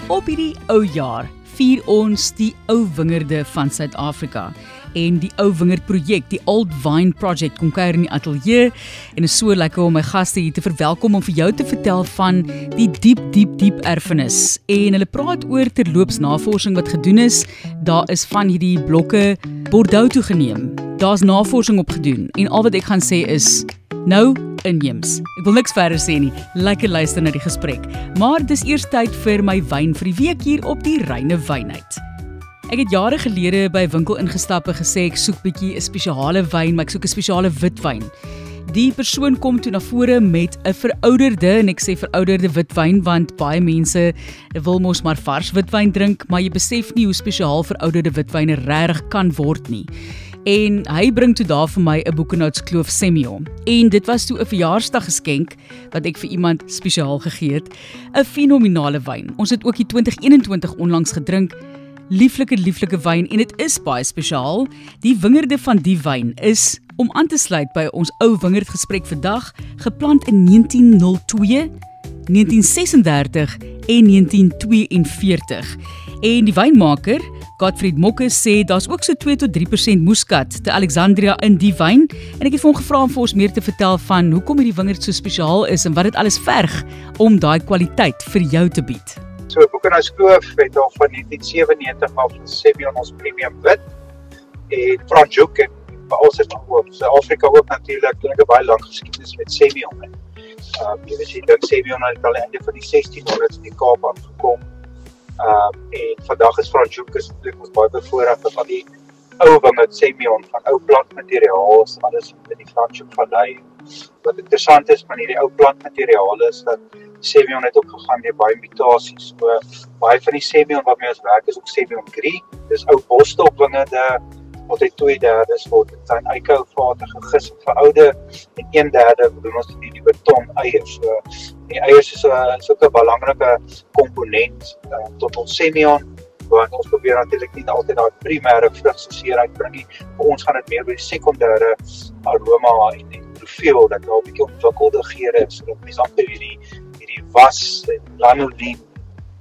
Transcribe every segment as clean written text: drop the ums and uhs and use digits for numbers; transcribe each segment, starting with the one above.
Op hierdie ou jaar vier ons die ou wingerde van Suid-Afrika. En die ou wingerd projek, die Old Vine Project, kom kuier in die ateljee en is so lekker om my gaste hier te verwelkom om vir jou te vertel van die diep erfenis. En hulle praat oor terloops navorsing wat gedoen is. Daar is van hierdie blokke Bordeaux toegeneem. Daar's navorsing op gedoen en al wat ek gaan sê is nou inheems. Ek wil niks verder sê nie. Lekker luister na die gesprek. Maar dis eers tyd vir my wyn vir die week hier op die Reine Wynheid. Ek het jare gelede by 'n winkel ingestap en gesê ek soek bietjie 'n spesiale wyn, maar ek soek 'n spesiale witwyn. Die persoon kom toe na vore met 'n verouderde, en ek sê verouderde witwyn want baie mense wil mos maar vars witwyn drink, maar jy besef nie hoe spesiaal verouderde witwyne regtig kan word nie. En hy bring toe daar vir my 'n Boekenhouts Kloof Semillon. En dit was toe 'n verjaarsdaggeskenk wat ek vir iemand spesiaal gegee het. 'n Fenominale wyn. Ons het ook die 2021 onlangs gedrink. Lieflike wyn en dit is baie spesiaal. Die wingerde van die wyn is, om aan te sluit by ons ou wingerdgesprek vandag, geplant in 1902, 1936 en 1942. En die wynmaker, Godfried Mokke, sê daar's ook so 2 tot 3% Muscat te Alexandria in die wyn. En ek het vir hom gevra om vir ons meer te vertel van hoekom hierdie wingerd so spesiaal is en wat dit alles verg om daai kwaliteit vir jou te bied. So Boekenhouts Kloof het al van 1997 af Semillon ons premium wit en Franschhoek en veral Suid-Afrika ook natuurlik 'n baie lang geskiedenis met Semillon. Jy weet jy dink Semillon het al einde van die 1600s in die Kaap aangekom. En vandag is Franschhoek ons baie bevoorreg van die ou wingerd Semillon van ou plantmateriaal is alles in die Franschhoek vallei. Wat interessant is van hierdie ou plantmateriaal is dat Semillon het ook gegaan deur baie mutasies. So baie van die Semillon waarmee ons werk is ook Semillon Gris. Dis ou bosstopwingerde wat hy 2/3 word in sy eikehouvate gegis en verouder en 1/3 doen ons die beton eiers. So die eiers is ook 'n belangrike komponent tot ons Semillon. Want ons probeer natuurlik nie altyd daai primêre vrugseer uitbring nie. Vir ons gaan dit meer oor die sekondêre aroma en profiel dat daar 'n bietjie ontwikkelde geure is sodat mense amper hierdie was en lanolin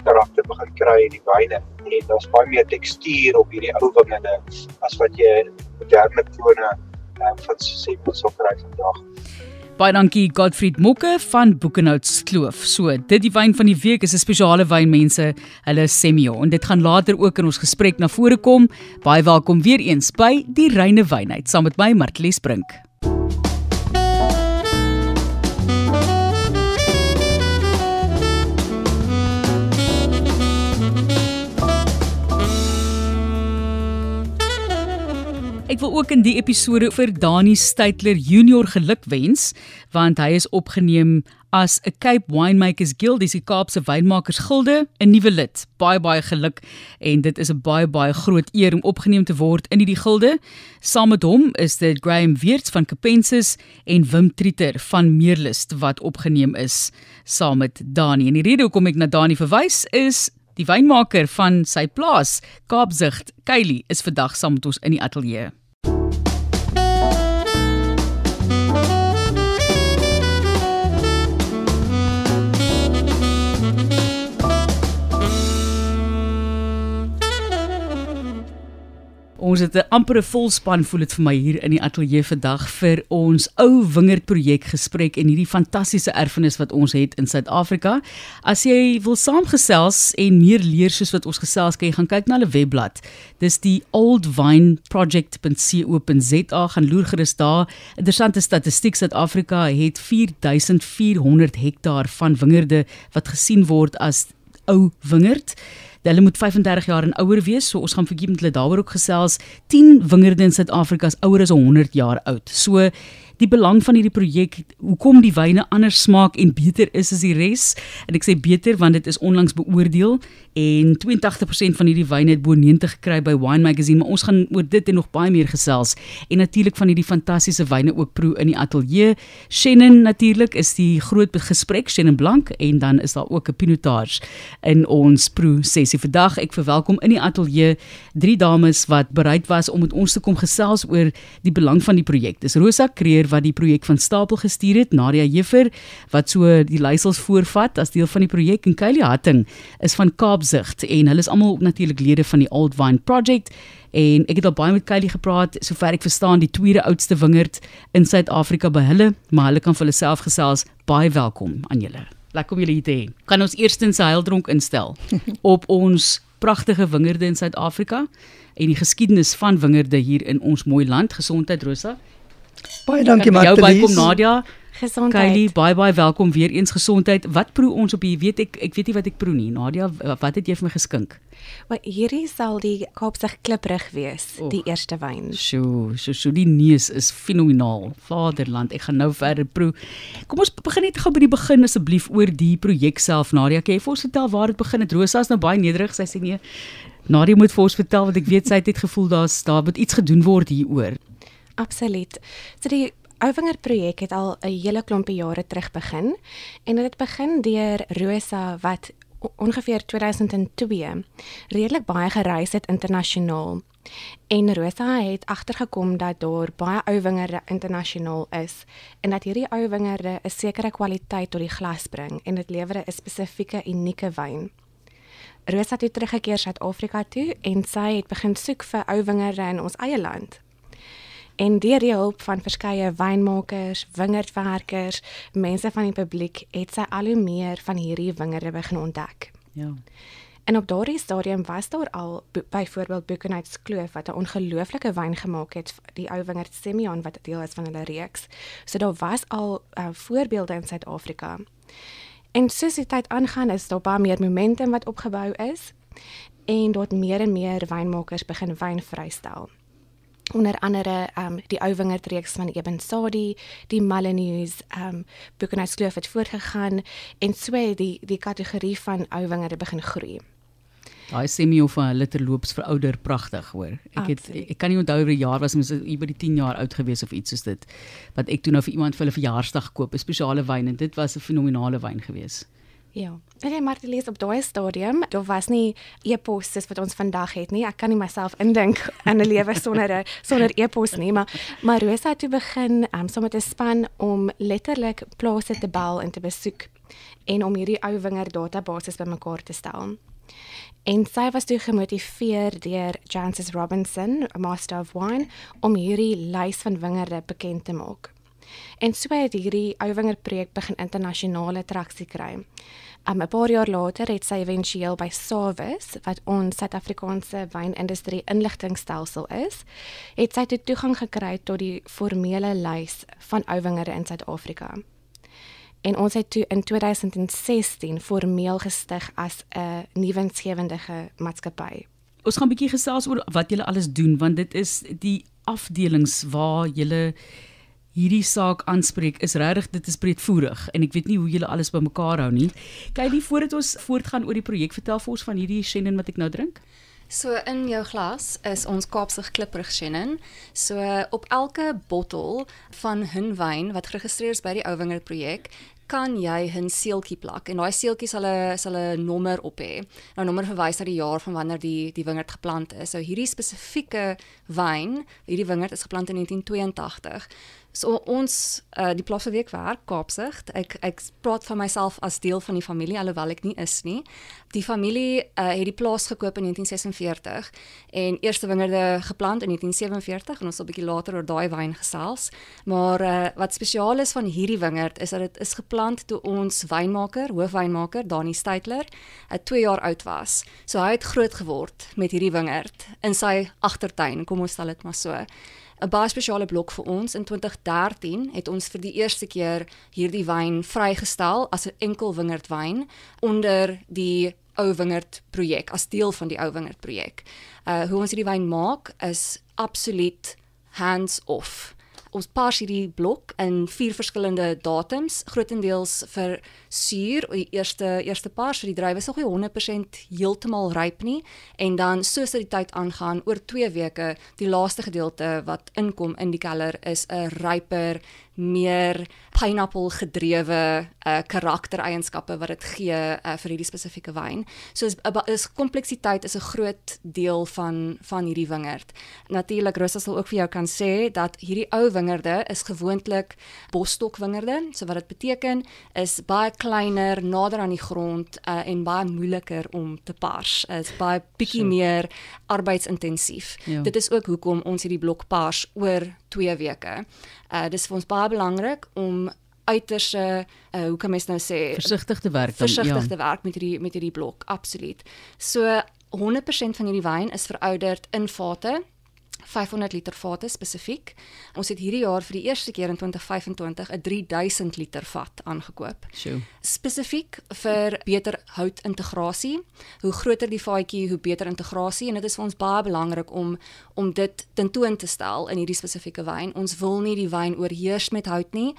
karakter begin kry in die wyne. En daar's baie meer tekstuur op hierdie ou wingerde as wat jy moderne klone van Semillon sal kry vandag. Baie dankie Godfried Mokke van Boekenhouts Kloof. So, dit die wyn van die week is 'n spesiale wyn mense, hulle Semillon. En dit gaan later ook in ons gesprek na vore kom. Baie welkom weer eens by die Reine Wynheid saam met my Martlies Brink. Ek wil ook in die episode vir Dani Steytler Junior gelukwens, want hy is opgeneem as 'n Cape Winemakers Guild, dis die Kaapse Wynmakers Gilde, 'n nuwe lid. Baie geluk en dit is 'n baie groot eer om opgeneem te word in hierdie gilde. Saam met hom is dit Graham Weerts van Capensis en Wim Trieter van Meerlust wat opgeneem is saam met Dani. En die rede hoekom ek na Dani verwys is die wynmaker van sy plaas, Kaapzicht, Kylie, is vandag saam met ons in die ateljee. Ons het 'n ampere volspan voel dit vir my hier in die ateljee vandag vir ons ou wingerd projek gesprek en hierdie fantastiese erfenis wat ons het in Suid-Afrika. As jy wil saamgesels en meer leer soos wat ons gesels, kan jy gaan kyk na hulle webblad. Dis die oldvineproject.co.za, gaan loer gerus daar. Interessante statistiek, Suid-Afrika het 4400 hektaar van wingerde wat gesien word as ou wingerd. Hulle moet 35 jaar en ouer wees, so ons gaan vergiet met hulle daaroor ook gesels. 10 wingerde in Suid-Afrika is ouer as 100 jaar oud. So die belang van hierdie projek, hoekom die wyne anders smaak en beter is as die res. En ek sê beter want dit is onlangs beoordeel en 82% van hierdie wyne het bo 90 gekry by Wine Magazine, maar ons gaan oor dit en nog baie meer gesels. En natuurlik van hierdie fantastiese wyne ook proe in die ateljee. Shannon natuurlik is die groot gesprek, Shannon Blank, en dan is daar ook 'n pinotage in ons proe sessie vandag. Ek verwelkom in die ateljee 3 dames wat bereid was om met ons te kom gesels oor die belang van die projek. Dis Rosa Kreer wat die projek van stapel gestuur het, Nadia Jeffer, wat so die leiersels voorvat as deel van die projek, en Kylie Hatting is van Kaapzicht, en hulle is almal natuurlik lede van die Old Vine Project, en ek het al baie met Kylie gepraat, sover ek verstaan, die tweede oudste wingerd in Suid-Afrika by hulle, maar hulle kan vir hulle self gesels. Baie welkom aan julle. Lekker om julle hier te hê. Kan ons eerstens 'n heildronk instel op ons pragtige wingerde in Suid-Afrika en die geskiedenis van wingerde hier in ons mooi land. Gesondheid, Rosa. Baie dankie, Jou Martelies. bykom, Nadia. Gesondheid. Kylie, baie welkom weer eens. Gesondheid. Wat proe ons op hier? Ek weet nie wat ek proe nie. Nadia, wat het jy vir my geskink? Maar hierdie sal die Kaapse kliprig wees, die eerste wyn. So die neus is fenomenaal. Vaderland, ek gaan nou verder proe. Kom ons begin net gou by die begin asseblief oor die projek self. Nadia, kan jy vir ons vertel waar dit begin het? Rosa is nou baie nederig, sy sê nee. Nadia moet vir ons vertel, want ek weet sy het net gevoel daar moet iets gedoen word hieroor. Absoluut. So die Ouwingerd projek het al 'n hele klompie jare terug begin en dit het begin deur Rosa wat ongeveer 2002 redelik baie gereis het internasionaal. En Rosa het agtergekom dat daar baie ouwingerde internasionaal is en dat hierdie ouwingerde 'n sekere kwaliteit tot die glas bring en dit lewer 'n spesifieke unieke wyn. Rosa het teruggekeer Suid-Afrika toe en sy het begin soek vir ouwingerde in ons eie land. En deur die hulp van verskeie wynmakers, wingerdwerkers, mense van die publiek, het sy al hoe meer van hierdie wingerde begin ontdek. Ja. En op daardie stadium was daar al byvoorbeeld Boekenheidskloof wat 'n ongelooflike wyn gemaak het, die ou wingerd Semillon wat deel is van hulle reeks. So daar was al voorbeelde in Suid-Afrika. En soos die tyd aangaan is daar baie meer momentum wat opgebou is en daar meer en meer wynmakers begin wyn vrystel. Onder andere die ou wingerdreeks van Eben Sadie, die Molyneux, Boekenheidskloof het voortgegaan en so het die kategorie van ou wingerde begin groei. Daai Semillon van hulle terloops verouder pragtig, hoor. Ek kan nie onthou oor 'n jaar was ons by die 10 jaar oud gewees of iets soos dit. Wat ek toe nou vir iemand vir hulle verjaarsdag koop, 'n spesiale wyn en dit was 'n fenominale wyn gewees. Ja, en Martelies op daai stadium, daar was nie e-pos soos wat ons vandag het nie. Ek kan nie myself indink aan 'n lewe sonder e-pos nie, maar Rosa het toe begin saam met 'n span om letterlik plase te bel en te besoek en om hierdie ou wingerd databasis bymekaar te stel. En sy was toe gemotiveer deur Jancis Robinson, 'n Master of Wine, om hierdie lys van wingerde bekend te maak. En so het hierdie ou wingerd projek begin internasionale traksie kry. 'n Paar jaar later het sy éventueel by SAWIS, wat ons Suid-Afrikaanse wynindustrie inligtingstelsel is, het sy toegang gekry tot die formele lys van ou wingerde in Suid-Afrika. En ons het toe in 2016 formeel gestig as 'n nuwensgewende maatskappy. Ons gaan 'n bietjie gesels oor wat julle alles doen, want dit is die afdelings waar julle hierdie saak aanspreek is regtig, dit is breedvoerig en ek weet nie hoe julle alles bymekaar hou nie. Kylie, voordat ons voortgaan oor die projek, vertel vir ons van hierdie Chenin wat ek nou drink. So in jou glas is ons Kaapse kliprig Chenin. So op elke bottel van hun wyn wat geregistreer is by die Ouwingerd projek, kan jy 'n seeltjie plak en daai seeltjie sal 'n nommer op hê. Nou nommer verwys na die jaar van wanneer die wingerd geplant is. So hierdie spesifieke wyn, hierdie wingerd is geplant in 1982. So ons die plaas waar ek werk, Kaapzicht, ek praat van myself as deel van die familie alhoewel ek nie is nie. Die familie het die plaas gekoop in 1946 en eerste wingerde geplant in 1947 en ons sal 'n bietjie later oor daai wyn gesels. Maar wat spesiaal is van hierdie wingerd is dat dit is geplant toe ons hoofwynmaker Dani Steytler 2 jaar oud was. So hy het groot geword met hierdie wingerd in sy agtertuin, kom ons stel dit maar so. 'n Baie spesiale blok vir ons. In 2013 het ons vir die eerste keer hierdie wyn vrygestel as 'n enkel wingerdwyn onder die Ouwingerd projek, as deel van die Ouwingerd projek. Hoe ons hierdie wyn maak is absoluut hands-off. Ons pars hierdie blok in 4 verskillende datums, grootendeels vir suur, die eerste pars, so die druiwe is nog nie 100% heeltemal ryp nie, en dan soos dit die tyd aangaan, oor 2 weke, die laaste gedeelte wat inkom in die keller is 'n ryper, meer pineapple gedrewe karaktereienskappe wat dit gee vir hierdie spesifieke wyn. So is kompleksiteit is 'n groot deel van hierdie wingerd. Natuurlik Rosa sal ook vir jou kan sê dat hierdie ou wingerde is gewoonlik bosstokwingerde. So wat dit beteken is baie kleiner, nader aan die grond en baie moeiliker om te pars. Is baie bietjie meer arbeidsintensief. Ja. Dit is ook hoekom ons hierdie blok pars oor 2 weke. Dis vir ons baie belangrik om uiterse, hoe kan mens nou sê, Versigtig te werk dan, versigtig ja. te werk met hierdie blok, absoluut. So 100% van hierdie wyn is verouderd in vate, 500 liter vate spesifiek. Ons het hierdie jaar vir die eerste keer in 2025 'n 3000 liter vat aangekoop. Sjoe. Spesifiek vir beter houtintegrasie. Hoe groter die vaatjie, hoe beter integrasie en dit is vir ons baie belangrik om dit tentoon te stel in hierdie spesifieke wyn. Ons wil nie die wyn oorheers met hout nie.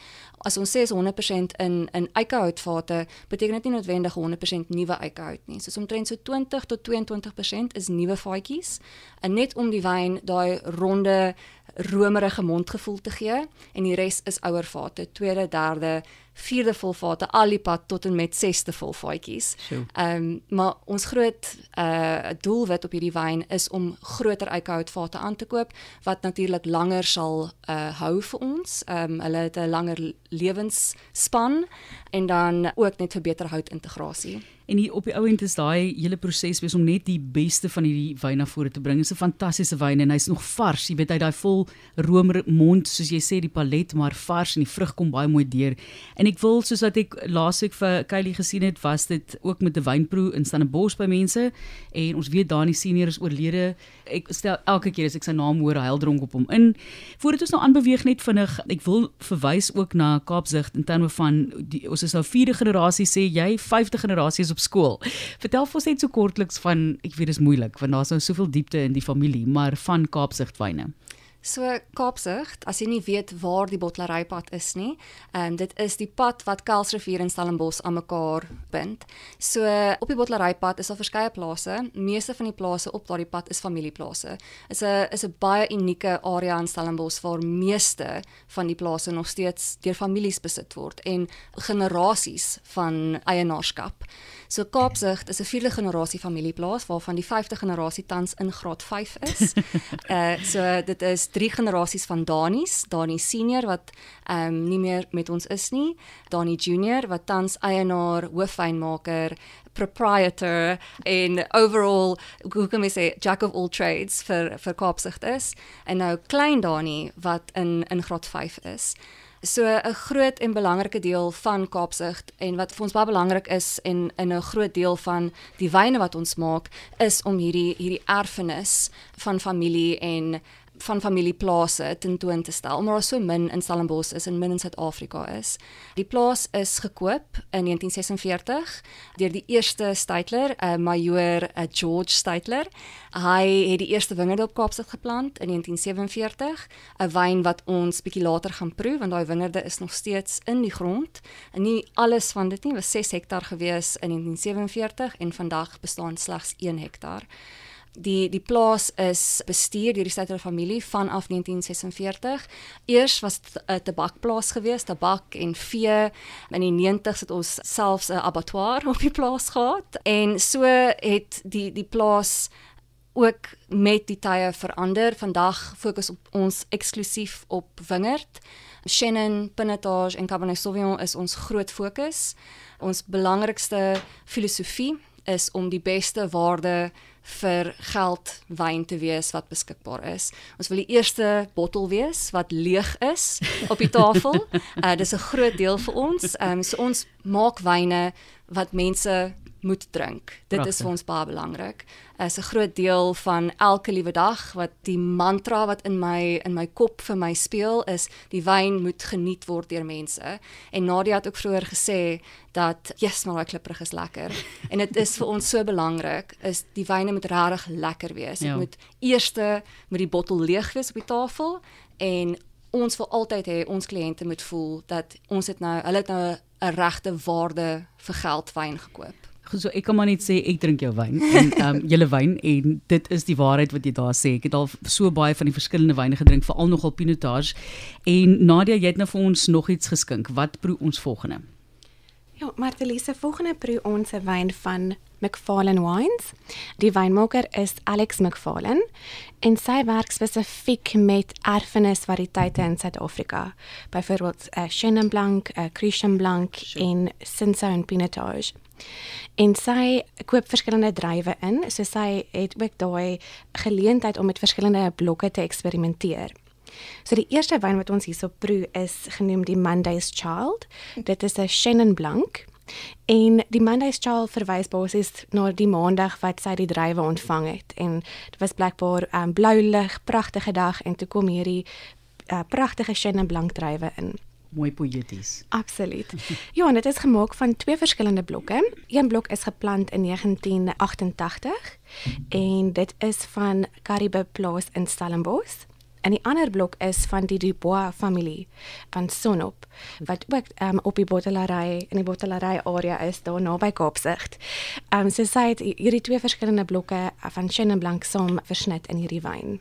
As ons sê is 100% in eikehoutvate, beteken dit nie noodwendig 100% nuwe eikehout nie. Soos omtrent so 20 tot 22% is nuwe vaatjies en net om die wyn daai ronde romerige mondgevoel te gee en die res is ouer vate, tweede, derde, vierde volvate, al die pad tot en met 6de volvaatjies. Sjoe. Maar ons groot doelwit op hierdie wyn is om groter eikehoutvate aan te koop wat natuurlik langer sal hou vir ons. Hulle het 'n langer lewensspan en dan ook net vir beter houtintegrasie. En hier op die ou end is daai hele proses wees om net die beste van hierdie wyn na vore te bring. Dit is 'n fantastiese wyn en hy's nog vars. Jy weet hy daai vol romer mond, soos jy sê die palet, maar vars en die vrug kom baie mooi deur. En ek wil, soos wat ek laasweek vir Kylie gesien het, was dit ook met 'n wynproe in Stellenbosch by mense en ons weet Dani senior is oorlede. Ek stel elke keer as ek sy naam hoor, huil dronk op hom in. Voordat ons nou aanbeweeg net vinnig, ek wil verwys ook na Kaapsig in terme van ons is nou 4de generasie sê jy, 5de generasie is op skool. Vertel vir ons net so kortliks van, ek weet dis moeilik want daar's nou soveel diepte in die familie, maar van Kaapsig wyne. So Kaapsig, as jy nie weet waar die bottelerypad is nie, dit is die pad wat Kuilsrivier en Stellenbosch aan mekaar bind. So op die bottelerypad is daar verskeie plase. Meeste van die plase op daardie pad is familieplase. Is 'n baie unieke area in Stellenbosch waar meeste van die plase nog steeds deur families besit word en generasies van eienaarskap. So Kaapsig is 'n 4de generasie familieplaas waarvan die 5de generasie tans in graad 5 is. So dit is 3 generasies van Dani senior wat nie meer met ons is nie, Dani junior wat tans eienaar, hoofwynmaker, proprietor en overall, hoe kan mens sê, jack of all trades vir Kaapsig is en nou klein Dani wat in graad 5 is. So 'n groot en belangrike deel van Kaapsig en wat vir ons baie belangrik is en 'n groot deel van die wyne wat ons maak is om hierdie erfenis van familie en van familieplase tentoon te stel, maar daar so min in Stellenbosch is en min in Suid-Afrika is. Die plaas is gekoop in 1946 deur die eerste Steytler, Major George Steytler. Hy het die eerste wingerde op Kaapstad geplant in 1947, 'n wyn wat ons bietjie later gaan proe, want daai wingerde is nog steeds in die grond. En nie alles van dit nie, was 6 hektaar gewees in 1947 en vandag bestaan slegs 1 hektaar. Die plaas is bestuur deur die Steytler familie vanaf 1946. Eers was dit 'n tabakplaas geweest, tabak en vee. In die 90's het ons selfs 'n abattoir op die plaas gehad en so het die plaas ook met die tye verander. Vandag fokus ons eksklusief op wingerd. Chenin, Pinotage en Cabernet Sauvignon is ons groot fokus. Ons belangrikste filosofie is om die beste waarde vir geld wyn te wees wat beskikbaar is. Ons wil die eerste bottel wees wat leeg is op die tafel. Dis 'n groot deel vir ons. So ons maak wyne wat mense moet drink. Dit is vir ons baie belangrik. Is 'n groot deel van elke liewe dag wat die mantra wat in my kop vir my speel is die wyn moet geniet word deur mense. En Nadia het ook vroeër gesê dat yes, maar daai klipperig is lekker. En dit is vir ons so belangrik is die wyne moet regtig lekker wees. Dit moet eerste met die bottel leeg wees op die tafel en ons wil altyd hê ons kliënte moet voel dat hulle het nou 'n regte waarde vir geld wyn gekoop. So ek kan maar net sê ek drink jou wyn en julle wyn en dit is die waarheid wat jy daar sê. Ek het al so baie van die verskillende wyne gedrink, veral nogal Pinotage. En Nadia, jy het nou vir ons nog iets geskink. Wat proe ons volgende? Ja, Martelise, volgende proe ons 'n wyn van Macfarlane Wines. Die wynmaker is Alex Macfarlane en sy werk spesifiek met erfenisvariëteite in Suid-Afrika. Byvoorbeeld Chenin Blanc, Crucian Blanc en Cinsault en Pinotage. En sy koop verskillende druiwe in, so sy het ook daai geleentheid om met verskillende blokke te eksperimenteer. So die eerste wyn wat ons hierso proe is genoem die Monday's Child. Dit is 'n Chenin Blanc en die Monday's Child verwys basies na die maandag wat sy die druiwe ontvang het en dit was blijkbaar blou lig, pragtige dag en toe kom hierdie pragtige Chenin Blanc druiwe in. Mooi poëties. Absoluut. Ja, en dit is gemaak van 2 verskillende blokke. Een blok is geplant in 1988 en dit is van Karibe Plaas in Stellenbosch. En die ander blok is van die Dubois familie van Sonop wat ook op die bottelary in die bottelary area is daar naby Kaapstad. So sy het hierdie 2 verskillende blokke van Chenin Blanc saam versnit in hierdie wyn.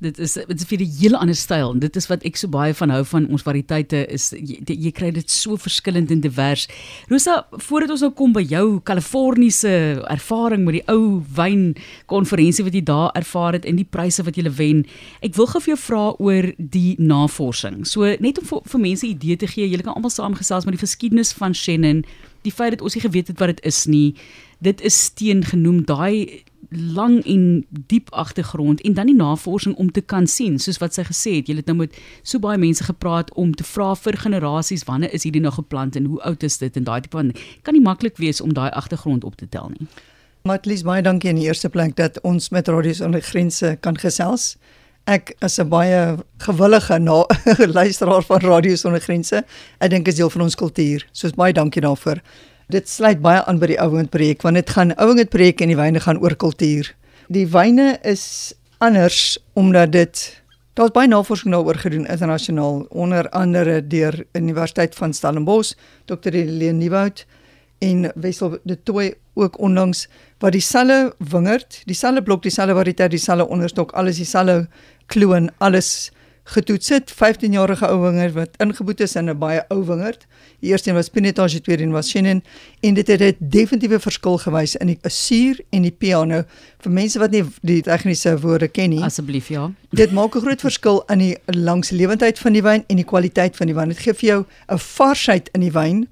Dit is vir 'n hele ander styl en dit is wat ek so baie van hou van ons variëteite is jy kry dit so verskillend en divers. Rosa, voordat ons nou kom by jou Kaliforniese ervaring met die ou wynkonferensie wat jy daar ervaar het en die pryse wat jy wen, ek wil gou vir jou vra oor die navorsing. So net om vir mense 'n idee te gee, julle kan almal saamgesels met die geskiedenis van Chenin, die feit dat ons nie geweet het wat dit is nie. Dit is steen genoem, daai lang en diep agtergrond en dan die navorsing om te kan sien, soos wat sy gesê het, jy het nou met so baie mense gepraat om te vra vir generasies, wanneer is hierdie nou geplant en hoe oud is dit en daai tipe van, kan nie maklik wees om daai agtergrond op te tel nie. Matlies, baie dankie in die eerste plek dat ons met Radio Sonder Grense kan gesels. Ek is 'n baie gewillige luisteraar van Radio Sonder Grense. Ek dink is deel van ons kultuur. Soos baie dankie daarvoor. Dit sluit baie aan by die Ouwingerd projek, want dit gaan Ouwingerd projek en die wyne gaan oor kultuur. Die wyne is anders omdat daar's baie navorsing daaroor gedoen internasionaal, onder andere deur Universiteit van Stellenbosch, Dr. Helene Nieuwoud en Wessel de Tooy ook onlangs, wat dieselfde wingerd, dieselfde blok, dieselfde variëteit, dieselfde onderstok, alles dieselfde kloon, alles getoets het, 15-jarige ou wingerd wat ingeboet is in 'n baie ou wingerd. Die eerste een was Pinotage, die tweede een was Chenin, en dit het 'n definitiewe verskil gewys in die suur en die pH. Nou, vir mense wat nie die tegniese woorde ken nie, Asseblief, ja. dit maak 'n groot verskil in die langslewendheid van die wyn en die kwaliteit van die wyn. Dit gee vir jou 'n varsheid in die wyn,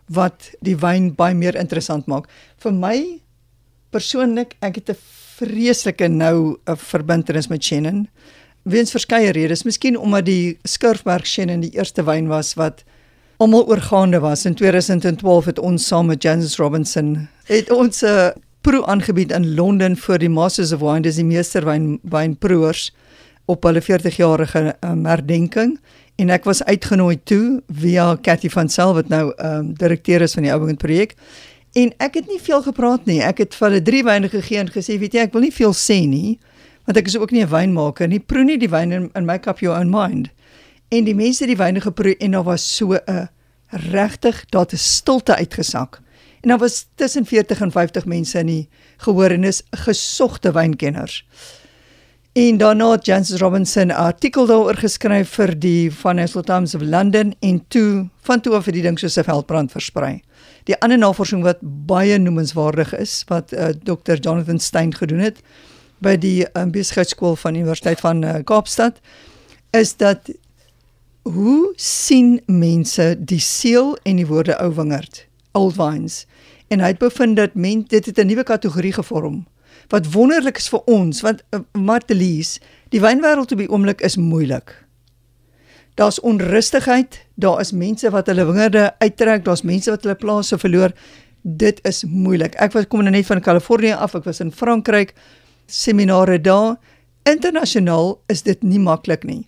wat die wyn baie meer interessant maak. Vir my, persoonlik, ek het 'n vreeslike verbintenis met Chenin, weens verskeie redes, miskien omdat die Skurfberg Chenin die eerste wyn was wat almal oorgaande was. In 2012 het ons saam met Jancis Robinson ons proe aangebied in Londen vir die Masters of Wine, dis die meesterwynproevers op hulle 40-jarige herdenking, en ek was uitgenooi toe via Cathy van Zyl wat nou direkteur is van die Ouwingerd projek, en ek het nie veel gepraat nie. Ek het vir hulle 3 wyne gegee en gesê, weet jy, ek wil nie veel sê nie, want ek is ook nie 'n wynmaker nie, proe nie die wyn en make up your own mind. En die mense die wyne geproe en daar was so 'n regtig, daar het 'n stilte uitgesak. En daar was tussen 40 en 50 mense in die gehoor en is gesogte wynkenners. En daarna het Jancis Robinson 'n artikel daaroor geskryf vir die Financial Times of London en van toe af het die ding soos 'n veldbrand versprei. Die ander navorsing wat baie noemenswaardig is, wat Dr. Jonathan Stein gedoen het by die besigheidskool van die Universiteit van Kaapstad, is dat hoe sien mense die seel en die woorde ou wingerd, old vines, en hy het bevind dat dit het 'n nuwe kategorie gevorm, wat wonderlik is vir ons, want Martelies, die wynwêreld op die oomblik is moeilik. Daar's onrustigheid, daar is mense wat hulle wingerde uittrek, daar's mense wat hulle plase verloor, dit is moeilik. Ek kom net van Kalifornië af, ek was in Frankryk, seminare daar, internasionaal is dit nie maklik nie.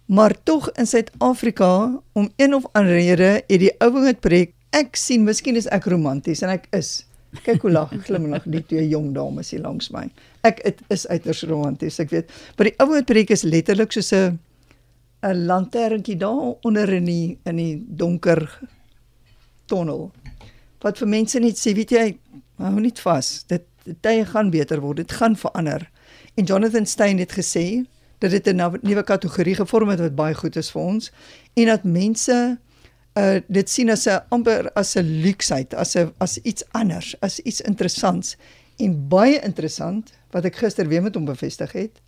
Maar tog in Suid-Afrika, om een of ander rede, het die Ouwingerd projek, ek sien, miskien is ek romanties, en ek is. Kyk hoe glimlag die 2 jong dames hier langs my. Ek is uiters romanties, ek weet. Maar die Ouwingerd projek is letterlik soos 'n lanterntjie daar onder in die donker tonnel. Wat vir mense net sê, weet jy, Hou nie vas. Die tye gaan beter word, dit gaan verander. En Jonathan Stein het gesê dat dit 'n nuwe kategorie gevorm het wat baie goed is vir ons en dat mense dit sien as 'n amper as 'n luksheid, as iets anders, as iets interessants. En baie interessant wat ek gister weer met hom bevestig het,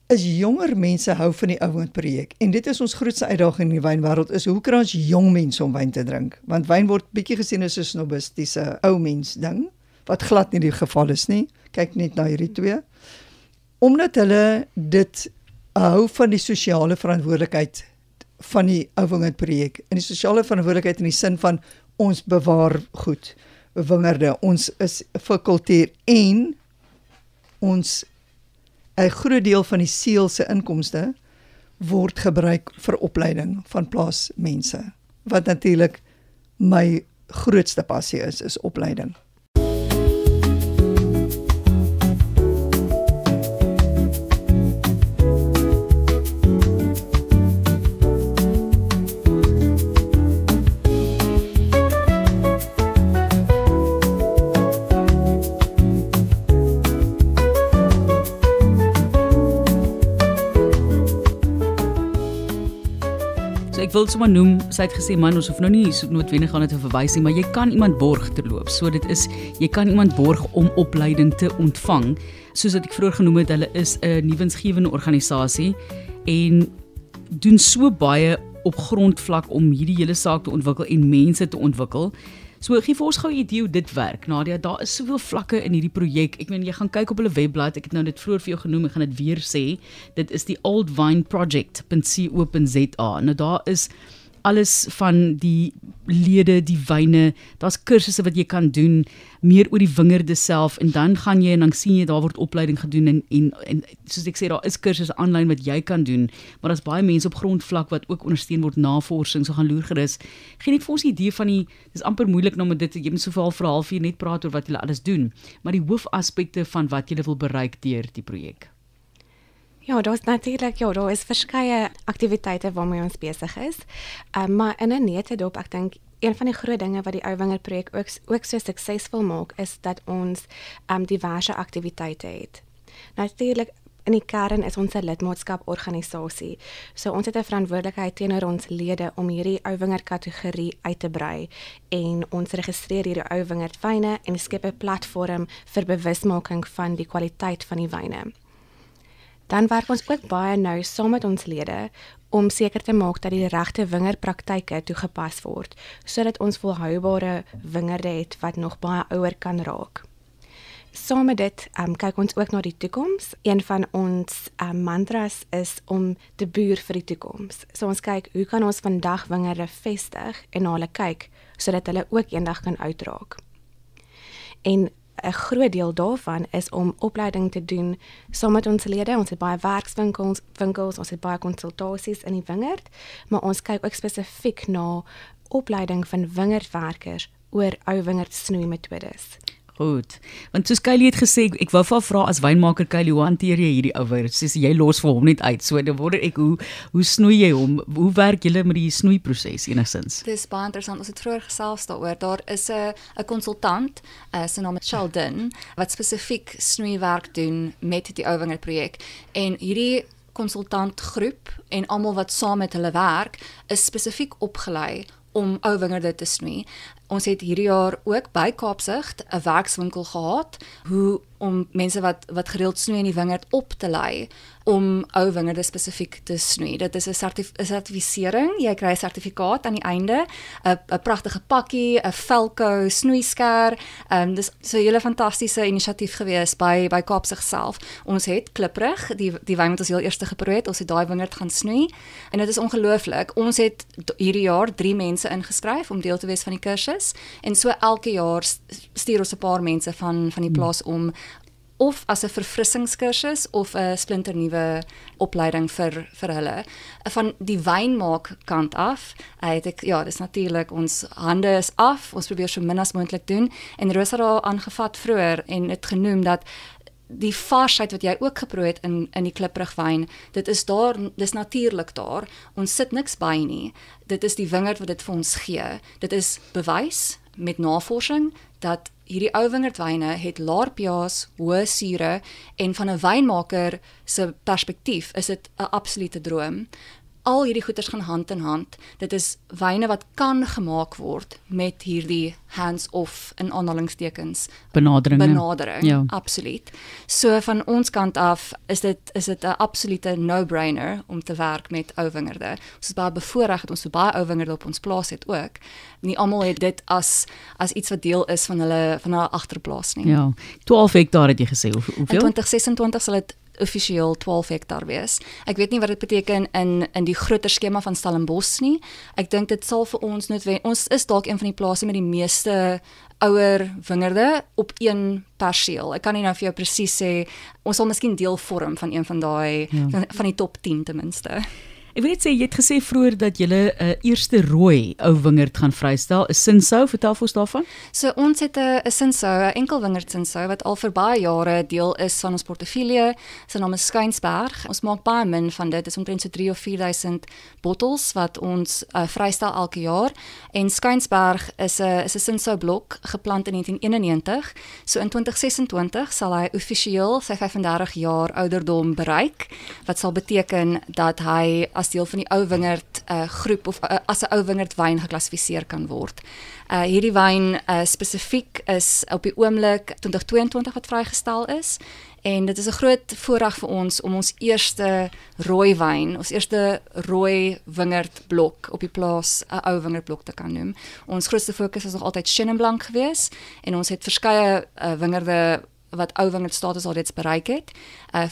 is jonger mense hou van die Ouwingerd projek. En dit is ons grootste uitdaging in die wynwêreld, is hoe kry ons jong mense om wyn te drink? Want wyn word bietjie gesien as 'n snobistiese ou mens ding, wat glad nie die geval is nie. Kyk net na hierdie twee. Omdat hulle dit hou van die sosiale verantwoordelikheid van die Ouwingerd projek. En die sosiale verantwoordelikheid in die sin van ons bewaar goed, wingerde, ons is vir kultuur en ons 'n groot deel van die SEEL se inkomste word gebruik vir opleiding van plaasmense, wat natuurlik my grootste passie is opleiding. Ek wil sommer noem, sy het gesê man, ons hoef nou nie so noodwendig aan dit te verwys nie, maar jy kan iemand borg terloops. So dit is, jy kan iemand borg om opleiding te ontvang. Soos wat ek vroeër genoem het, hulle is 'n nuwensgewende organisasie en doen so baie op grondvlak om hierdie hele saak te ontwikkel en mense te ontwikkel. So gee vir ons gou 'n idee hoe dit werk. Nadia, daar is soveel vlakke in hierdie projek. Ek meen jy gaan kyk op hulle webblad. Ek het nou dit vroeër vir jou genoem, ek gaan dit weer sê. Dit is die oldvineproject.co.za. Nou daar is alles van die lede, die wyne, daar's kursusse wat jy kan doen, meer oor die wingerde self en dan gaan jy en dan sien jy daar word opleiding gedoen en soos ek sê daar is kursusse aanlyn wat jy kan doen, maar daar's baie mense op grondvlak wat ook ondersteun word navorsing, so gaan loer gerus. Gee net vir ons 'n idee van dis amper moeilik nou met dit, jy moet soveel vir 'n halfuur net praat oor wat julle alles doen, maar die hoofaspekte van wat julle wil bereik deur die projek. Ja, daar is verskeie aktiwiteite waarmee ons besig is. Maar in 'n netedop, ek dink een van die groot dinge wat die Ouwingerd projek ook so suksesvol maak, is dat ons diverse aktiwiteite het. Natuurlik in die kern is ons 'n lidmaatskaporganisasie. So ons het 'n verantwoordelikheid teenoor ons lede om hierdie Ouwingerd kategorie uit te brei en ons registreer hierdie Ouwingerd wyne en skep 'n platform vir bewusmaking van die kwaliteit van die wyne. Dan werk ons ook baie nou saam met ons lede om seker te maak dat die regte wingerdpraktyke toegepas word, sodat ons volhoubare wingerde het wat nog baie ouer kan raak. Saam met dit kyk ons ook na die toekoms. Een van ons mantras is om te boer vir die toekoms. So ons kyk, hoe kan ons vandag wingerde vestig en na hulle kyk, sodat hulle ook eendag kan uitraak. En 'n groot deel daarvan is om opleiding te doen saam met ons lede. Ons het baie werkswinkels, ons het baie konsultasies in die wingerd, maar ons kyk ook spesifiek na opleiding van wingerdwerkers oor Ouwingerd snoeimetodes. Goed, want soos Kylie het gesê, ek wou vir vra as wynmaker Kylie, hoe hanteer jy hierdie ouer? Soos jy los vir hom net uit. So dan wonder ek hoe snoei jy hom? Hoe werk julle met die snoeiproses enigstens? Dis baie interessant. Ons het vroeër gesels daaroor. Daar is 'n konsultant, sy naam is Sheldon, wat spesifiek snoeiwerk doen met die Ouwingerd projek. En hierdie konsultantgroep en almal wat saam met hulle werk, is spesifiek opgelei om ouwingerde te snoei. Ons het hierdie jaar ook by Kaapstad 'n werkswinkel gehad, hoe om mense wat gereeld snoei in die wingerd op te lei om ouwingerde spesifiek te snoei. Dit is 'n sertifisering. Jy kry 'n sertifikaat aan die einde, 'n pragtige pakkie, 'n Velco snoeisker. Dis so 'n hele fantastiese inisiatief gewees by Kaapstad self. Ons het Kliprig, die wyn wat ons heel eerste geproe het, ons het daai wingerd gaan snoei en dit is ongelooflik. Ons het hierdie jaar 3 mense ingeskryf om deel te wees van die kursus en so elke jaar stuur ons 'n paar mense van die plaas om of as 'n verfrissingskursus of 'n splinternuwe opleiding vir hulle. Van die wynmaak kant af, dis natuurlik ons hande is af, ons probeer so min as moontlik doen en Rosa het daar aangevat vroeër en het genoem dat die varsheid wat jy ook geproe het in die Kliprig wyn, dit is daar, dis natuurlik daar. Ons sit niks by nie. Dit is die wingerd wat dit vir ons gee. Dit is bewys met navorsing dat hierdie ou wingerdwyne het laer pH, hoë sure en van 'n wynmaker se perspektief is dit 'n absolute droom. Al hierdie goeders gaan hand in hand. Dit is wyne wat kan gemaak word met hierdie hands-off in aanhalingstekens benadering, Ja. absoluut. So van ons kant af is dit 'n absolute no-brainer om te werk met ou wingerde. Ons is baie bevoorreg dat ons so baie ou wingerde op ons plaas het ook. Nie almal het dit as iets wat deel is van hulle agterplaas nie. Ja, 12 hektaar het jy gesê. In Hoeveel? 2026 sal dit offisieel 12 hektaar wees. Ek weet nie wat dit beteken in die groter skema van Stellenbosch nie. Ek dink dit sal vir ons ons is dalk een van die plase met die meeste ouer wingerde op een perseel. Ek kan nie nou vir jou presies sê, ons sal miskien deel vorm van een van daai van die top 10 ten minste. Ek wil net sê, jy het gesê vroeër dat julle 'n eerste rooi ou wingerd gaan vrystel, 'n Sinsou, vertel vir ons daarvan. So ons het 'n Sinsou, 'n enkel wingerd Sinsou wat al vir baie jare deel is van ons portefeulje. Sy naam is Skynsberg. Ons maak baie min van dit. Dit is omtrent so 3 of 4000 bottels wat ons vrystel elke jaar. En Skynsberg is 'n Sinsou blok geplant in 1991. So in 2026 sal hy offisieel sy 35 jaar ouderdom bereik, wat sal beteken dat hy as deel van die ou wingerd groep of as 'n ou wingerd wyn geklassifiseer kan word. Hierdie wyn spesifiek is op die oomblik 2022 wat vrygestel is. En dit is 'n groot voorreg vir ons om ons eerste rooi wyn, ons eerste rooi wingerdblok op die plaas 'n ou wingerdblok te kan noem. Ons grootste fokus is nog altyd Chenin Blanc gewees en ons het verskeie wingerde wat ou wingerd status al reeds bereik het.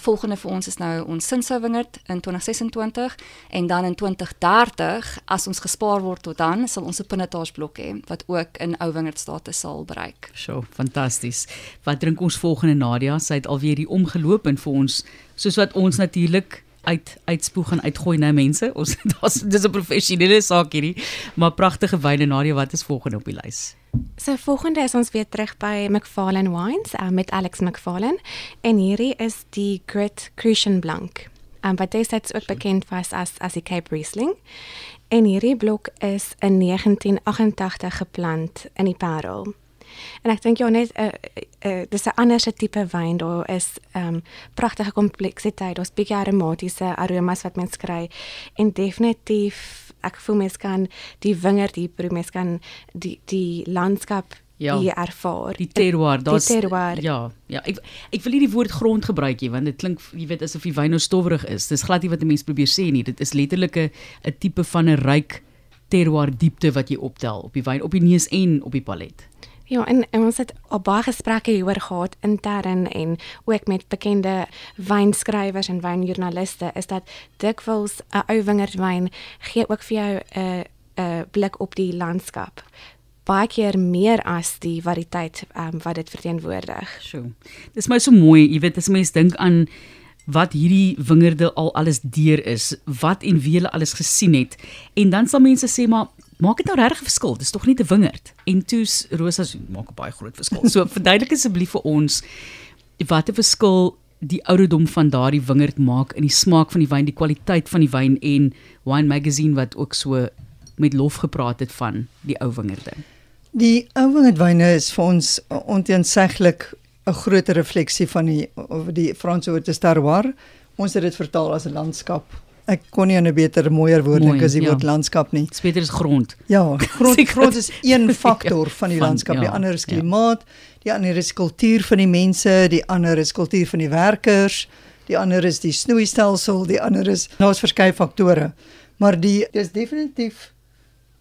Volgende vir ons is nou ons Sinsou wingerd in 2026 en dan in 2030 as ons gespaar word tot dan sal ons 'n Pinotage blok hê wat ook in ou wingerd status sal bereik. So, fantasties. Wat drink ons volgende, Nadia? Sy het alweer hier omgeloop en vir ons, soos wat ons natuurlik uitspoeg en uitgooi na mense. Dis 'n professionele saak hierdie, maar pragtige wyne. Nadia, wat is volgende op die lys? So volgende is ons weer terug by Macfarlane Wines met Alex Macfarlane en hierdie is die Grit Crucian Blanc. Wat destyds ook bekend was as die Cape Riesling. En hierdie blok is in 1988 geplant in die Parel. En ek dink net dis 'n ander tipe wyn. Daar is pragtige kompleksiteit, daar's bietjie aromatiese aromas wat mens kry en definitief ek voel mens kan die wingerd hier proe, mens kan die landskap hier ervaar. Die terroir, die terroir. Ja, ek wil nie die woord grond gebruik nie, want dit klink, jy weet, asof die wyn nou stowwerig is. Dis glad nie wat 'n mens probeer sê nie. Dit is letterlik 'n tipe van 'n ryk terroir diepte wat jy optel op die wyn, op die neus en op die palet. Ja, en ons het al baie gesprekke hieroor gehad intern en ook met bekende wynskrywers en wynjoernaliste, is dat dikwels 'n ou wingerdwyn gee ook vir jou 'n blik op die landskap. Baie keer meer as die variëteit wat dit verteenwoordig. So, dis my so mooi, jy weet, as mens dink aan wat hierdie wingerde al alles deur is, wat en wie hulle alles gesien het, en dan sal mense sê, maar maak dit nou regtig 'n verskil, dis tog nie 'n wingerd. En toe's Rosa maak 'n baie groot verskil. So verduidelik asseblief vir ons wat 'n verskil die ouderdom van daardie wingerd maak in die smaak van die wyn, die kwaliteit van die wyn en Wine Magazine wat ook so met lof gepraat het van die ou wingerde. Die ou wingerdwyne is vir ons onteenseglik 'n groot refleksie van die Franse woord is terroir. Ons het dit vertaal as 'n landskap. Ek kon nie 'n beter mooier woord dink as die woord landskap nie. Dis beter as grond. Ja, grond is een faktor van die landskap. Die ander is klimaat, die ander is kultuur van die mense, die ander is kultuur van die werkers, die ander is die snoeistelsel, die ander is daar's verskeie faktore. Maar dis definitief,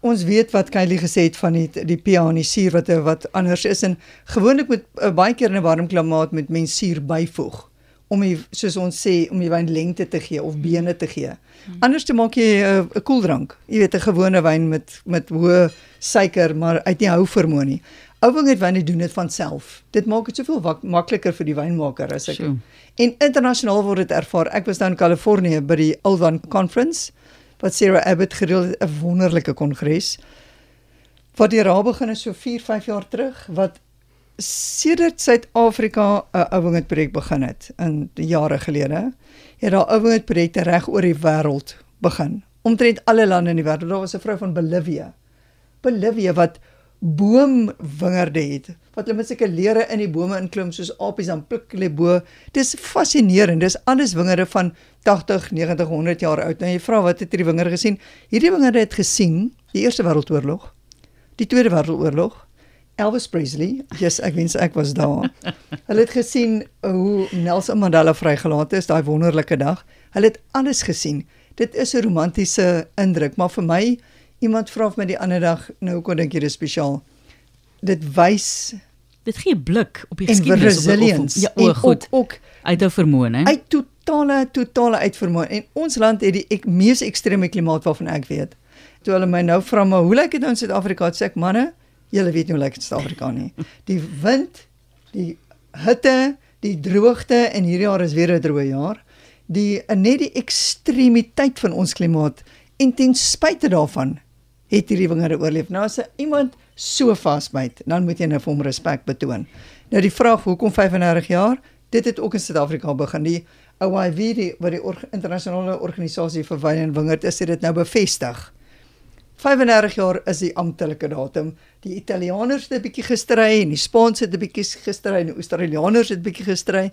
ons weet wat Kylie gesê het van die pH en die suur wat anders is en gewoonlik moet baie keer in 'n warm klimaat met mens suur byvoeg om soos ons sê, om die wyn lengte te gee of bene te gee. Anders te maak jy 'n koeldrank. Jy weet 'n gewone wyn met hoë suiker, maar uit nie hou vermoë nie. Ou wingerdwyne doen dit van self. Dit maak dit soveel makliker vir die wynmaker as ek. Sure. En internasionaal word dit ervaar. Ek was nou in Kalifornië by die Old Wine Conference wat Sarah Abbott gereël het, 'n wonderlike kongres. Wat hier al begin is so 4-5 jaar terug, wat sedert Suid-Afrika 'n ou wingerdprojek begin het in jare gelede, het daar ou wingerdprojekte reg oor die wêreld begin. Omtrent alle lande in die wêreld. Daar was 'n vrou van Bolivia wat boomwingerde het, wat hulle met sulke lere in die bome inklim, soos apies, dan pluk hulle bo. Dis fascinerend, dis alles wingerde van 80, 90, 100 jaar oud. Nou jy vra, wat het hierdie wingerde gesien? Hierdie wingerde het gesien, die Eerste Wêreldoorlog, die Tweede Wêreldoorlog, Elvis Presley, yes, ek wens ek was daar. Hulle het gesien hoe Nelson Mandela vrygelaat is, daai wonderlike dag. Hulle het alles gesien. Dit is 'n romantiese indruk, maar vir my, iemand vra my die ander dag, nou hoekom dink jy dis spesiaal? Dit wys Dit gee 'n blik op die en geskiedenis resilience, ja, en goed. ook Uithou vermoë, hè? uit totale uitvermoë. En ons land het die mees ekstreme klimaat waarvan ek weet. Toe hulle my nou vra, maar hoe lyk dit nou in Suid-Afrika? Sê ek, manne, julle weet nie hoe lyk dit in Suid-Afrika nie. Die wind, die hitte, die droogte, en hierdie jaar is weer 'n droë jaar. Net die ekstremiteit van ons klimaat, en ten spyte daarvan het hierdie wingerde oorleef. Nou as iemand so vasbyt, dan moet jy nou vir hom respek betoon. Nou die vraag, hoekom 35 jaar? Dit het ook in Suid-Afrika begin. Die OIV, wat die internasionale organisasie vir wyn en wingerd is, het dit nou bevestig. 35 jaar is die amptelike datum. Die Italianers het 'n bietjie gestry, en die Spaanse het 'n bietjie gestry, en die Australianers het 'n bietjie gestry,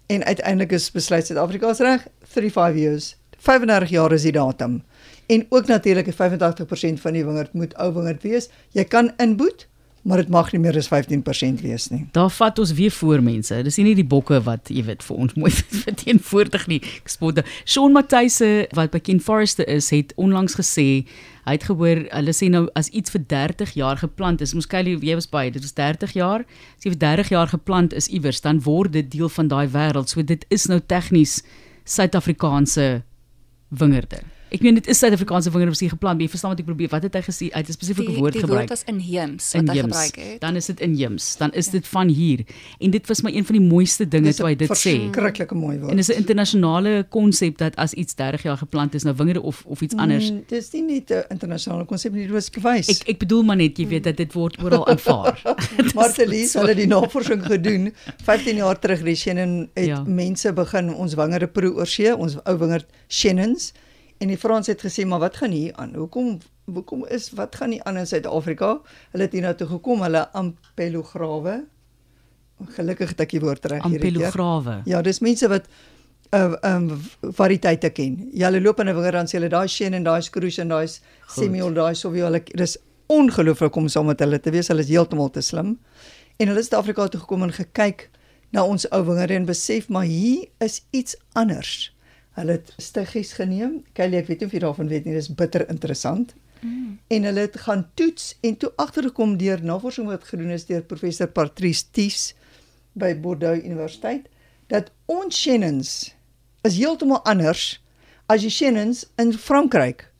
en uiteindelik is besluit Suid-Afrika is reg, 35 years. 35 jaar is die datum. En ook natuurlik 85% van die wingerd moet ou wingerd wees. Jy kan inboet, maar dit mag nie meer as 15% wees nie. Daar vat ons weer voor mense. Dis nie die bokke wat, jy weet, vir ons mooi verteenwoordig nie. Ek spot nou. Sean Matthys, wat by Ken Forrester is, het onlangs gesê, hy het gehoor, hulle sê nou, as iets vir 30 jaar geplant is, Kylie, jy was by, dit was 30 jaar, as jy vir 30 jaar geplant is iewers, dan word dit deel van daai wêreld. So dit is nou tegnies Suid-Afrikaanse wingerde. Ek meen, dit is Suid-Afrikaanse wingerde wat hy geplant, maar jy verstaan wat ek probeer, wat het hy gesê, uit 'n spesifieke woord gebruik? Die woord was inheems, wat hy gebruik het. Dan is dit inheems, dan is dit van hier. En dit was my een van die mooiste dinge toe hy dit sê. Dis 'n verskriklike mooi woord. En dis 'n internasionale konsep dat as iets 30 jaar geplant is, nou wingerde of iets anders. Dis nie net 'n internasionale konsep nie, dit was gewys. Ek bedoel maar net, jy weet, dat dit word oral aanvaar. Martelies, hulle het die navorsing gedoen, 15 jaar terug, die Shannon het Ja. mense begin ons wingerde proe oorsee, ons ou wingerd Shannons, en die Frans het gesê, maar wat gaan hier aan? Wat gaan hier aan in Suid-Afrika? Hulle het hier nou toe gekom, hulle ampelograwe, gelukkig het ek die woord reg hierdie keer. Ampelograwe. Ja, dis mense wat variëteite ken. Ja, hulle loop in 'n wingerd, dan sê hulle, daai Shannon, daai Crucian, daai Semillon, daai Sauvignon, dis ongelooflik om saam met hulle te wees, hulle is heeltemal te slim. En hulle het Suid-Afrika toe gekom en gekyk na ons ou wingerde en besef, maar hier is iets anders. Hulle het stiggies geneem, Kylie, ek weet nie of jy daarvan weet nie, dis bitter interessant. En hulle het gaan toets, en toe agtergekom deur navorsing wat gedoen is deur professor Patrice Thies by Bordeaux Universiteit, dat ons Shannons is heeltemal anders as die Shannons in Frankryk.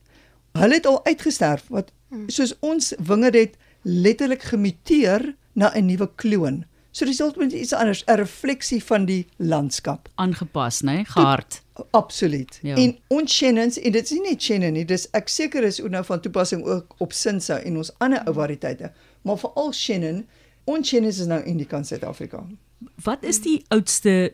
Hulle het al uitgesterf, wat soos ons wingerde het letterlik gemuteer na 'n nuwe kloon. So dis heeltemal iets anders, 'n refleksie van die landskap. Aangepas, né? Gehard. Absoluut. Ja. En ons Shannons, en dit is nie net Shannon nie, dis ek seker is ook nou van toepassing ook op Cinsault en ons ander ou variëteite, maar veral Shannon, ons Shannons is nou uniek in Suid-Afrika. Wat is die oudste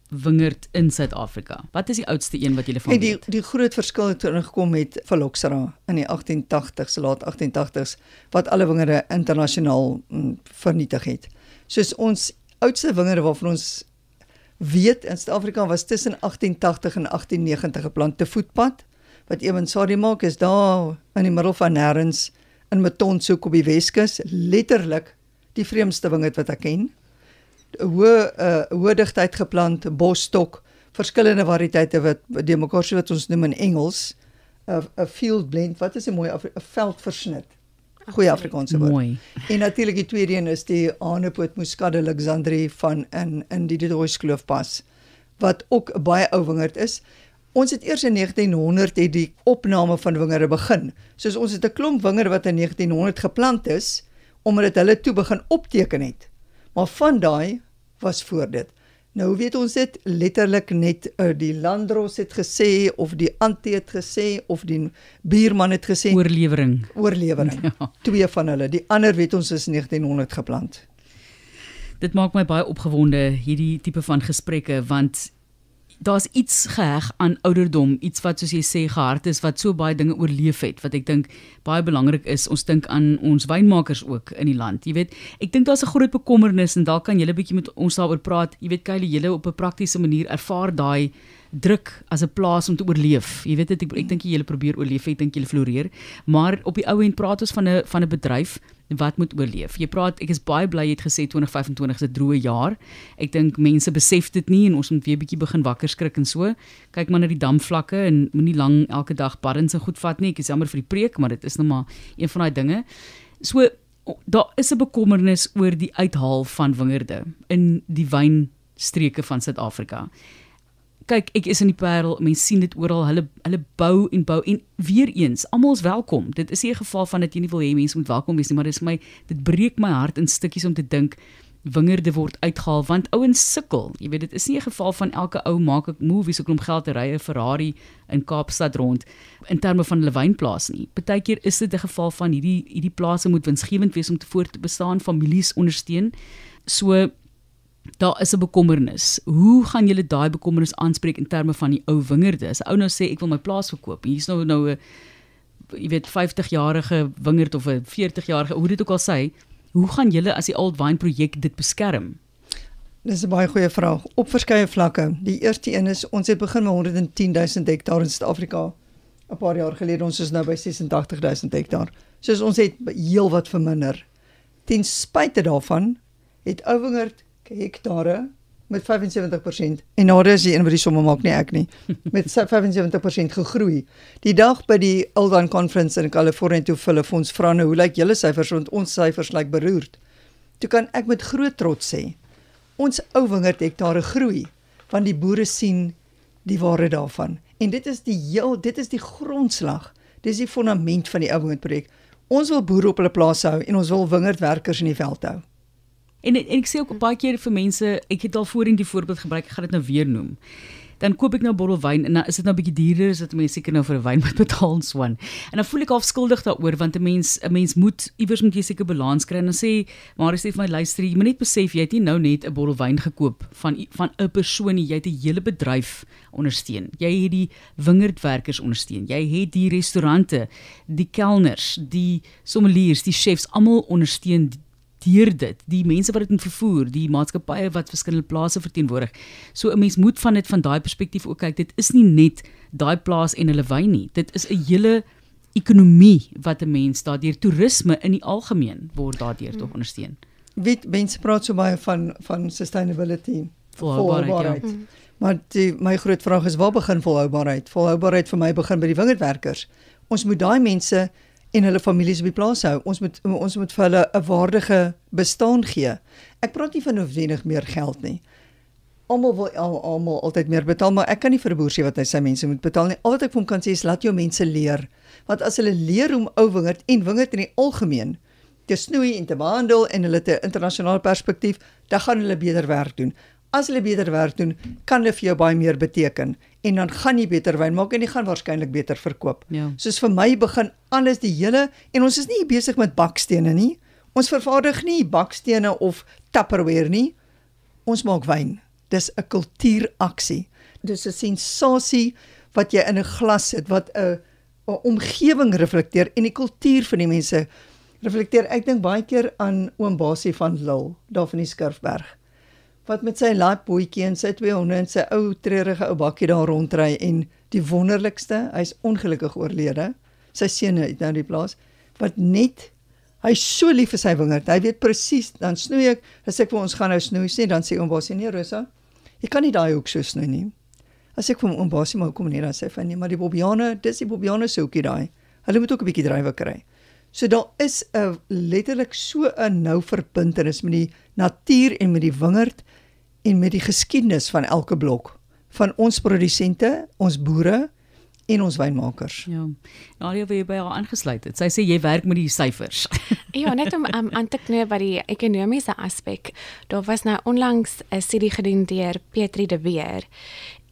wingerd in Suid-Afrika? Wat is die oudste een wat julle van En weet? die groot verskil het ingekom met Phylloxera in die 1880s, laat 1880s, wat alle wingerde internasionaal vernietig het. Soos ons oudste wingerde waarvan ons weet in Suid-Afrika was tussen 1880 en 1890 geplant, te voetpad, wat Ewen Sadie maak, is daar in die middel van nêrens in Matonsoek op die Weskus, letterlik die vreemdste wingerd wat ek ken. Hoë digtheid geplant, bosstok, verskillende variëteite wat die mekaar so wat ons noem in Engels, 'n field blend, wat is 'n mooi 'n veldversnit. Goeie Afrikaanse woord. Mooi. En natuurlik die tweede een is die Hanepoot Muscade Alexandrie van in die Dooiskloofpas, wat ook 'n baie ou wingerd is. Ons het eers in 1900 het die opname van wingerde begin. Soos ons het 'n klomp wingerde wat in 1900 geplant is, omdat hulle toe begin opteken het. Maar van daai was voor dit. Nou hoe weet ons dit? Letterlik net die Landros het gesê, of die Ante het gesê, of die Buurman het gesê. Oorlewering. Ja. Twee van hulle. Die ander weet ons is 1900 geplant. Dit maak my baie opgewonde, hierdie tipe van gesprekke, want daar's iets geheg aan ouderdom, iets wat soos jy sê gehard is, wat so baie dinge oorleef het, wat ek dink baie belangrik is. Ons dink aan ons wynmakers ook in die land. Jy weet, ek dink daar's 'n groot bekommernis en dalk kan julle 'n bietjie met ons daaroor praat. Jy weet, Kylie, julle op 'n praktiese manier ervaar daai druk as 'n plaas om te oorleef. Jy weet dit, ek dink julle probeer oorleef, ek dink julle floreer, maar op die ou end praat ons van 'n bedryf wat moet oorleef. Jy praat, ek is baie bly jy het gesê 2025 is 'n droë jaar. Ek dink mense besef dit nie en ons moet weer bietjie begin wakker skrik en so. Kyk maar na die damvlakke en moenie lang elke dag barrens en goed vat nie. Ek is jammer vir die preek, maar dit is nou maar een van daai dinge. So daar is 'n bekommernis oor die uithaal van wingerde in die wynstreke van Suid-Afrika. Kyk, ek is in die Parel, mense sien dit oral, hulle bou en weer eens, almal is welkom. Dit is nie 'n geval van dat jy nie wil hê mense moet welkom wees nie, maar dit breek my hart in stukkies om te dink wingerde word uitgehaal, want ouens sukkel. Jy weet, dit is nie 'n geval van elke ou maak 'n move, so kom geld te ry 'n Ferrari in Kaapstad rond in terme van hulle wynplaas nie. Partykeer is dit 'n geval van hierdie plase moet winsgewend wees om te voort te bestaan, families ondersteun. So daar is 'n bekommernis. Hoe gaan julle daai bekommernis aanspreek in terme van die ou wingerde? As 'n ou nou sê ek wil my plaas verkoop. Hier's nou 'n jy weet 50-jarige wingerd of 'n 40-jarige, hoe dit ook al sê, hoe gaan julle as die Old Vine projek dit beskerm? Dis 'n baie goeie vraag op verskeie vlakke. Die eerste een is ons het begin met 110,000 hektaar in Suid-Afrika 'n paar jaar gelede. Ons is nou by 86,000 hektaar. So ons het heelwat verminder. Ten spyte daarvan het ou wingerd hektare met 75% en nou is die een wat die somme maak nie ek nie, met 75% gegroei. Die dag by die Old Vine Conference in Kalifornië toe hulle vir ons vra nou, hoe lyk julle syfers, want ons syfers lyk beroerd. Toe kan ek met groot trots sê, ons ou wingerd hektare groei, want die boere sien die waarde daarvan. En dit is die grondslag, dit is die fondament van die ou wingerd projek. Ons wil boere op hulle plase hou en ons wil wingerdwerkers in die veld hou. En ek sê ook baie keer vir mense, ek het al voorheen die voorbeeld gebruik, ek gaan dit nou weer noem. Dan koop ek nou 'n bottel wyn en dan is dit nou 'n bietjie duurder, is dit mense seker nou vir 'n wyn moet betaal en so aan. En dan voel ek half skuldig daaroor, want 'n mens moet iewers moet jy seker balans kry. En dan sê Marius sê vir my, luister, jy moet net besef jy het nie nou net 'n bottel wyn gekoop van 'n persoon nie, jy het 'n hele bedryf ondersteun. Jy het die wingerdwerkers ondersteun. Jy het die restaurante, die kelners, die sommeliers, die chefs almal ondersteun deur dit, die mense wat dit moet vervoer, die maatskappye wat verskillende plase verteenwoordig. So 'n mens moet van daai perspektief ook kyk. Dit is nie net daai plaas en hulle wyn nie. Dit is 'n hele ekonomie wat 'n mens daardeur, toerisme in die algemeen word daardeur tog ondersteun. Mense praat so baie van sustainability, volhoubaarheid. Ja. Maar my groot vraag is, waar begin volhoubaarheid? Volhoubaarheid vir my begin by die wingerdwerkers. Ons moet daai mense en hulle families op die plaas hou. Ons moet vir hulle 'n waardige bestaan gee. Ek praat nie van noodwendig meer geld nie. Almal wil altyd meer betaal, maar ek kan nie vir 'n boer sê wat hy sy mense moet betaal nie. Al wat ek vir hom kan sê is, laat jou mense leer. Want as hulle leer om ou wingerd en wingerd in die algemeen te snoei en te behandel en hulle te internasionale perspektief, dan gaan hulle beter werk doen. As hulle beter werk doen, kan hulle vir jou baie meer beteken. En dan gaan jy beter wyn maak en jy gaan waarskynlik beter verkoop. Ja. Soos vir my begin alles die hele, en ons is nie besig met bakstene nie. Ons vervaardig nie bakstene of Tupperware nie. Ons maak wyn. Dis 'n kultuuraksie. Dis 'n sensasie wat jy in 'n glas sit, wat 'n omgewing reflekteer en die kultuur van die mense reflekteer. Ek dink baie keer aan oom Basie van Lille, daar van die Skurfberg, wat met sy laapbootjie en sy 2 honde en sy ou treurige ou bakkie daar rondry en die wonderlikste, hy's ongelukkig oorlede, sy seun het nou die plaas, wat net, hy's so lief vir sy wingerd, hy weet presies, dan snoei ek, as ek vir ons gaan nou snoei sê, dan sê oom Basie, nee Rosa, jy kan nie daai hoek so snoei nie. As ek vir oom Basie maar hoekom nie, dan sê hy van nee, maar die Bobbejane, dis die Bobbejane se hoekie daai, hulle moet ook 'n bietjie drywe kry. So daar is letterlik so 'n nou verbintenis met die natuur en met die wingerd en met die geskiedenis van elke blok, van ons produsente, ons boere en ons wynmakers. Ja. Nadia, wil jy by haar aangesluit het? Sy sê jy werk met die syfers. Ja, net om aan te knoop by die ekonomiese aspek. Daar was nou onlangs 'n studie gedoen deur Pietri de Beer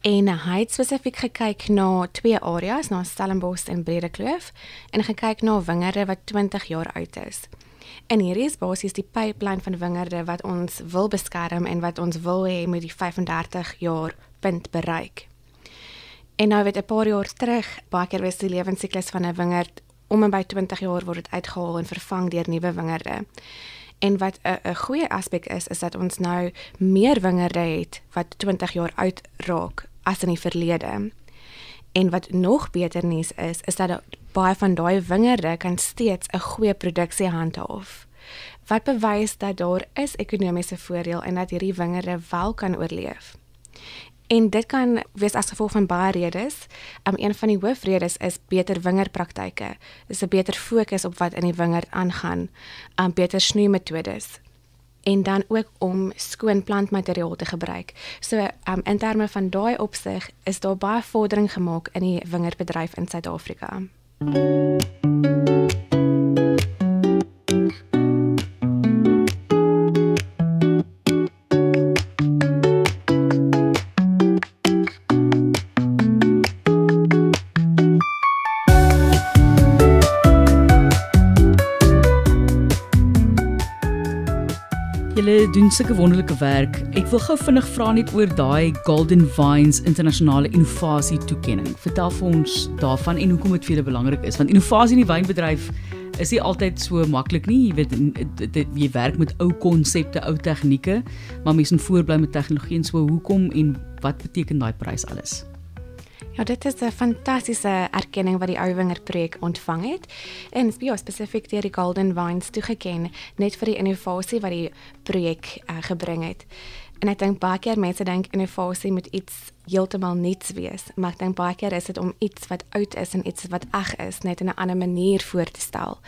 en hy het spesifiek gekyk na 2 areas, na Stellenbosch en Bredekloof, en gekyk na wingerde wat 20 jaar oud is. En hier is basies die pipeline van wingerde wat ons wil beskerm en wat ons wil hê met die 35 jaar punt bereik. En nou weet 'n paar jaar terug, baie keer was die lewensiklus van 'n wingerd om en by 20 jaar word dit uitgehaal en vervang deur nuwe wingerde. En wat 'n goeie aspek is dat ons nou meer wingerde het wat 20 jaar oud raak as in die verlede. En wat nog beter nuus is dat baie van daai wingerde kan steeds 'n goeie produksie handhaaf. Wat bewys dat daar is ekonomiese voordeel en dat hierdie wingerde wel kan oorleef. En dit kan wees as gevolg van baie redes. Een van die hoofredes is beter wingerdpraktyke. Dis 'n beter fokus op wat in die wingerd aangaan, beter snoeimetodes. En dan ook om skoon plantmateriaal te gebruik. So in terme van daai opsig is daar baie vordering gemaak in die wingerdbedryf in Suid-Afrika. Julle doen sulke wonderlike werk. Ek wil gou vinnig vra net oor daai Golden Vines internasionale innovasie toekenning. Vertel vir ons daarvan en hoekom dit vir julle belangrik is, want innovasie in die wynbedryf is nie altyd so maklik nie. Jy weet jy werk met ou konsepte, ou tegnieke, maar mense moet voorbly met tegnologie en so. Hoekom en wat beteken daai prys alles? Ja, dit is 'n fantastiese erkenning wat die Ou Wingerd projek ontvang het en spesifiek deur die Golden Vines toegeken net vir die innovasie wat die projek gebring het. En ek dink baie keer mense dink innovasie moet iets heeltemal nuuts wees, maar ek dink baie keer is dit om iets wat oud is en iets wat eg is net in 'n ander manier voor te stel.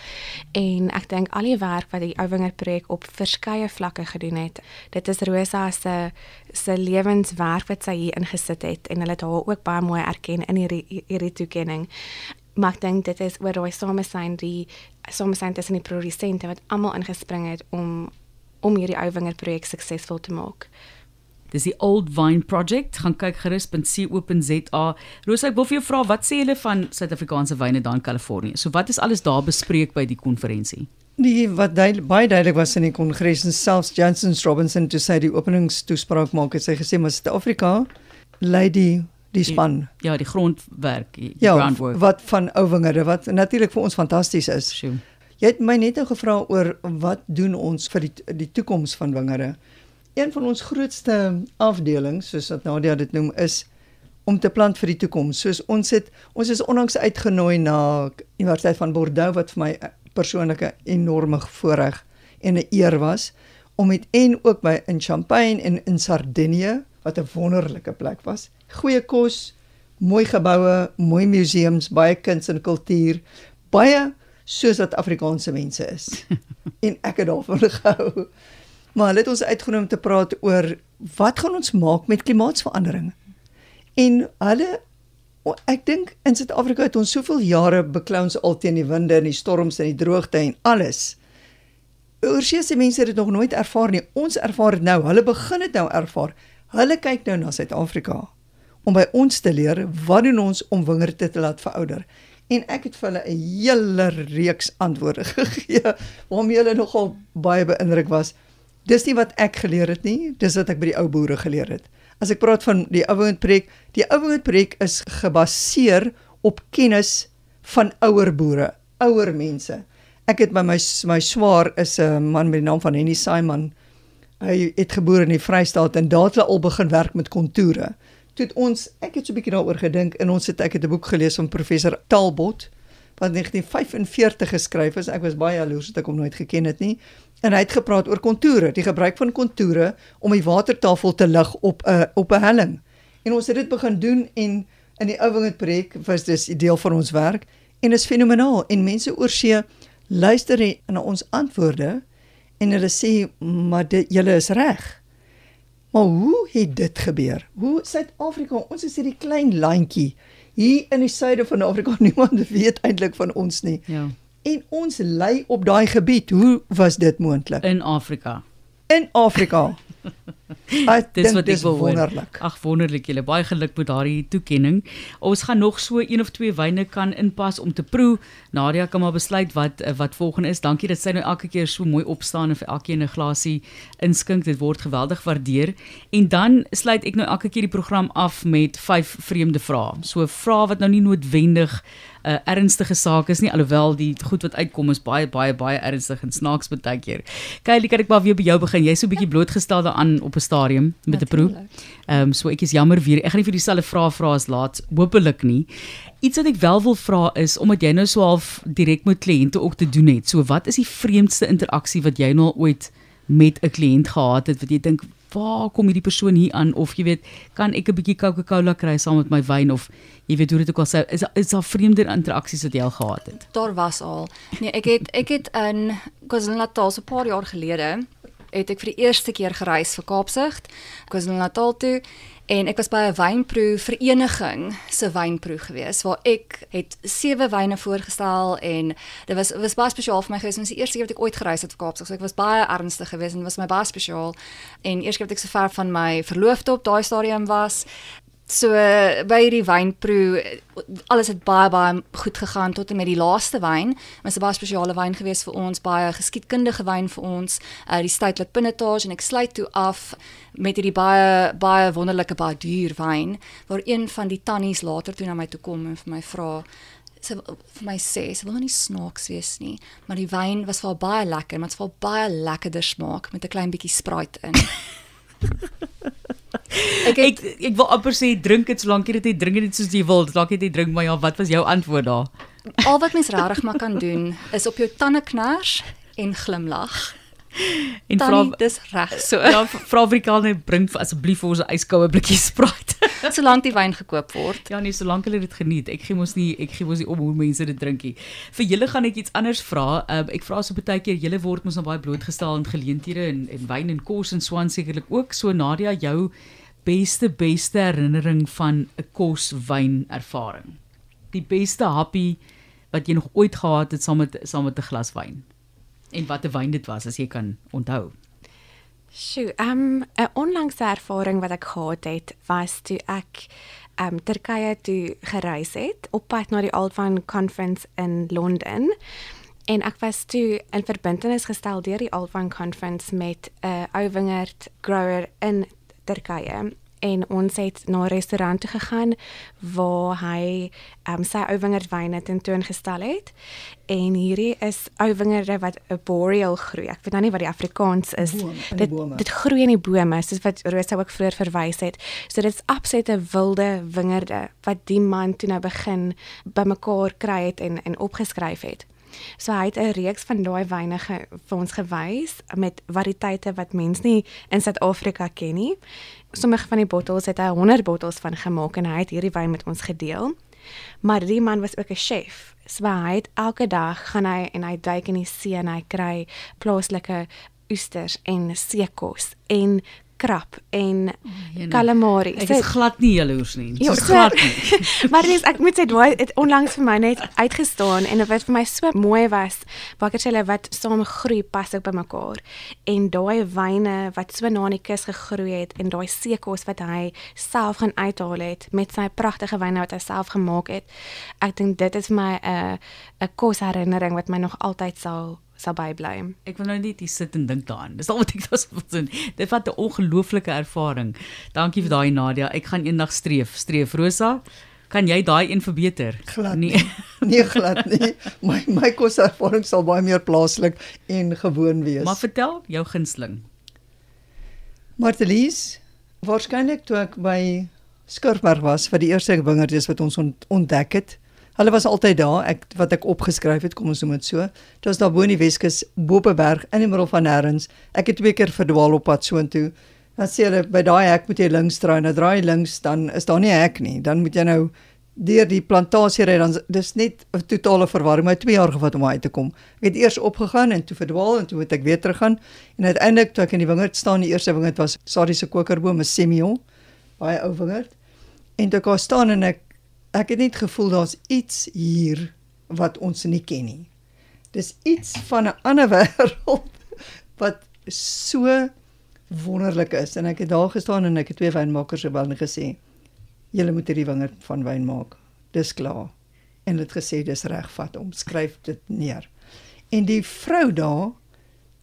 En ek dink al die werk wat die Ou Wingerd projek op verskeie vlakke gedoen het, dit is Rosa se lewenswerk wat sy hier ingesit het en hulle het haar ook baie mooi erken in hierdie toekenning. Maar ek dink dit is oor daai samesyn tussen die produsente wat almal ingespring het om hierdie Ou Wingerd projek suksesvol te maak. Dis die Old Vine Project, gaan kyk gerus.co.za. Rosa, ek wil vir jou vra, wat sê julle van Suid-Afrikaanse wyne daar in Kalifornië? So wat is alles daar bespreek by die konferensie? Wat baie duidelik was in die kongres, en selfs Jansen Robinson toe sy die openingstoespraak maak, het sy gesê, maar Suid-Afrika lei die span. Die grondwerk, die groundwork. Wat van ou wingerde, wat natuurlik vir ons fantasties is. Sure. Jy het my net nou gevra oor wat doen ons vir die toekoms van wingerde. Een van ons grootste afdelings, soos wat Nadia dit noem, is om te plant vir die toekoms. Soos ons is onlangs uitgenooi na Universiteit van Bordeaux, wat vir my persoonlik 'n enorme voorreg en 'n eer was, om en ook in Champagne en in Sardinië, wat 'n wonderlike plek was. Goeie kos, mooi geboue, mooi museums, baie kuns en kultuur, baie soos wat Afrikaanse mense is. En ek het daarvan gehou. Maar hulle het ons uitgenooi om te praat oor wat gaan ons maak met klimaatsverandering. En ek dink in Suid-Afrika het ons soveel jare beklou ons al teen die winde en die storms en die droogte en alles. Oorseese mense het dit nog nooit ervaar nie. Ons ervaar dit nou. Hulle begin dit nou ervaar. Hulle kyk nou na Suid-Afrika om by ons te leer wat doen ons om wingerde te laat verouder. En ek het vir hulle 'n hele reeks antwoorde gegee waarmee hulle nogal baie beïndruk was. Dis nie wat ek geleer het nie, dis wat ek by die ou boere geleer het. As ek praat van die Ou Wingerd projek is gebaseer op kennis van ouer boere, ouer mense. Ek het by my swaar is 'n man met die naam van Henny Simon. Hy het geboor in die Vrystaat en daar het hulle al begin werk met kontoure. Ek het so 'n bietjie daaroor gedink en ek het 'n boek gelees van professor Talbot wat in 1945 geskryf is. Ek was baie jaloers dat ek hom nooit geken het nie. En hy het gepraat oor kontoure, die gebruik van kontoure om die watertafel te lig op 'n helling. En ons het dit begin doen en in die Ou Wingerd projek was dis 'n deel van ons werk en is fenomenaal en mense oorsee luister na ons antwoorde en hulle sê maar julle is reg. Maar hoe het dit gebeur? Hoe Suid-Afrika, ons is hierdie klein landjie hier in die suide van Afrika, niemand weet eintlik van ons nie. Ja. En ons lei op daai gebied. Hoe was dit moontlik? In Afrika. In Afrika. Dis wat ek dis wil hoor. wonderlik. Ag wonderlik, julle baie geluk met daardie toekenning. Ons gaan nog so 1 of 2 wyne kan inpas om te proe. Nadia kan maar besluit wat volgende is. Dankie dat sy nou elke keer so mooi opstaan en vir elkeen 'n glasie inskink. Dit word geweldig waardeer. En dan sluit ek nou elke keer die program af met 5 vreemde vrae. So vrae wat nou nie noodwendig ernstige saak is nie, alhoewel die goed wat uitkom is baie ernstig en snaaks baie keer. Kylie, kan ek maar weer by jou begin? Jy's so 'n bietjie blootgestel daaraan op 'n stadium met 'n proef. So ek is jammer weer. Ek gaan nie vir dieselfde vrae vra as laat, hopelik nie. Iets wat ek wel wil vra is, omdat jy nou so half direk met kliënte ook te doen het. So wat is die vreemdste interaksie wat jy nou ooit met 'n kliënt gehad het wat jy dink, waar kom hierdie persoon hier aan, of jy weet, kan ek 'n bietjie Coca-Cola kry saam met my wyn, of jy weet hoe dit ook al sou, is daar vreemde interaksies wat jy al gehad het? Daar was al. Nee, ek het in KwaZulu-Natal so 'n paar jaar gelede het ek vir die eerste keer gereis vir Kaapstad, KwaZulu-Natal toe, en ek was by 'n wynproe vereniging se wynproe gewees waar ek het 7 wyne voorgestel en dit was baie spesiaal vir my gewees. Dit was die eerste keer wat ek ooit gereis het vir Kaapstad. So ek was baie ernstig geweest en was my baie spesiaal. En eers keer wat ek so ver van my verloofde op daai stadium was. So by hierdie wynproe, alles het baie goed gegaan tot en met die laaste wyn. Dit was 'n baie spesiale wyn geweest vir ons, baie geskiedkundige wyn vir ons, die Statelet Pinotage, en ek sluit toe af met hierdie baie wonderlike, baie duur wyn, waar een van die tannies later toe na my toe kom en vir my vra, sy vir my sê, sy wil nou nie snaaks wees nie, maar die wyn was vir haar baie lekker, maar dit was vir haar baie lekkerder smaak met 'n klein bietjie Sprite in. Ek wil amper sê drink dit solank jy dit drink dit soos jy wil. Dalk jy drink, maar ja, wat was jou antwoord daar? Al wat mens regtig maar kan doen is op jou tande knars en glimlag. En Tannie, dis reg so. Ja, vra Afrikaner, bring asseblief vir ons 'n yskoue blikkie Sprite. Solank die wyn gekoop word. Ja nee, solank hulle dit geniet. Ek gee mos nie om hoe mense dit drink nie. Vir julle gaan ek iets anders vra. Ek vra so baie keer, julle word mos nou baie blootgestel aan geleenthede en wyn en kos en swaan sekerlik ook. So Nadia, jou beste herinnering van 'n kos-wyn ervaring. Die beste happie wat jy nog ooit gehad het saam met 'n glas wyn. En wat 'n wyn dit was, as jy kan onthou. Sjoe, 'n onlangse ervaring wat ek gehad het, was toe ek Turkye toe gereis het, op pad na die Old Wine Conference in Londen. En ek was toe in verbintenis gestel deur die Old Wine Conference met 'n ou wingerd grower in Turkye. En ons het na 'n restaurant toe gegaan waar hy sy ou wingerdwyne tentoongestel het. En hierdie is ou wingerde wat 'n boreal groei. Ek weet nou nie wat die Afrikaans is. Dit groei in die bome, soos wat Rosa ook vroeër verwys het. So dit is absolute wilde wingerde wat die man toe nou begin bymekaar kry het en opgeskryf het. So hy het 'n reeks van daai wyne vir ons gewys met variëteite wat mens nie in Suid-Afrika ken nie. Sommige van die bottels het hy 100 bottels van gemaak en hy het hierdie wyn met ons gedeel. Maar die man was ook 'n chef. So hy het elke dag gaan hy en hy duik in die see en hy kry plaaslike oesters en seekos en krap en calamari. Ek is glad nie jaloers nie. Ja, glad nie. Maar dis ek moet sê daai het onlangs vir my net uitgestaan en wat vir my so mooi was, bakkertjie wat saam groei pas ook by mekaar. En daai wyne wat so na in die kus gegroei het en daai seekos wat hy self gaan uithaal het met sy pragtige wyne wat hy self gemaak het. Ek dink dit is my 'n kosherinnering wat my nog altyd sal bybly. Ek wil nou net hier sit en dink daaraan. Dis al wat ek wil doen. Dit vat 'n ongelooflike ervaring. Dankie vir daai Nadia. Ek gaan eendag streef. Rosa, kan jy daai een verbeter? Glad nie. Nee, glad nie. My koservaring sal baie meer plaaslik en gewoon wees. Maar vertel jou gunsteling. Martelies, waarskynlik toe ek by Skurfberg was vir die eerste wingerdes wat ons ontdek het. Hulle was altyd daar, wat ek opgeskryf het, kom ons noem dit so. Dit was daar bo in die Weskus, bo op 'n berg, in die middel van nêrens. Ek het 2 keer verdwaal op pad soontoe. Dan sê hulle, by daai hek moet jy links draai, nou draai links, dan is daar nie 'n hek nie. Dan moet jy nou deur die plantasie ry, dan dis net 'n totale verwarring. My 2 jaar gevat om uit te kom. Ek het eers opgegaan en toe verdwaal en toe moet ek weer teruggaan. En uiteindelik toe ek in die wingerd staan, die eerste wingerd was Sari se kokerboom, 'n Semillon, baie ou wingerd. En toe ek daar staan en ek het net gevoel daar's iets hier wat ons nie ken nie. Dis iets van 'n ander wêreld wat so wonderlik is. En ek het daar gestaan en ek het 2 wynmakers gebel en gesê, julle moet hierdie wingerd van wyn maak. Dis klaar. En het gesê, dis reg, vat hom, skryf dit neer. En die vrou daar,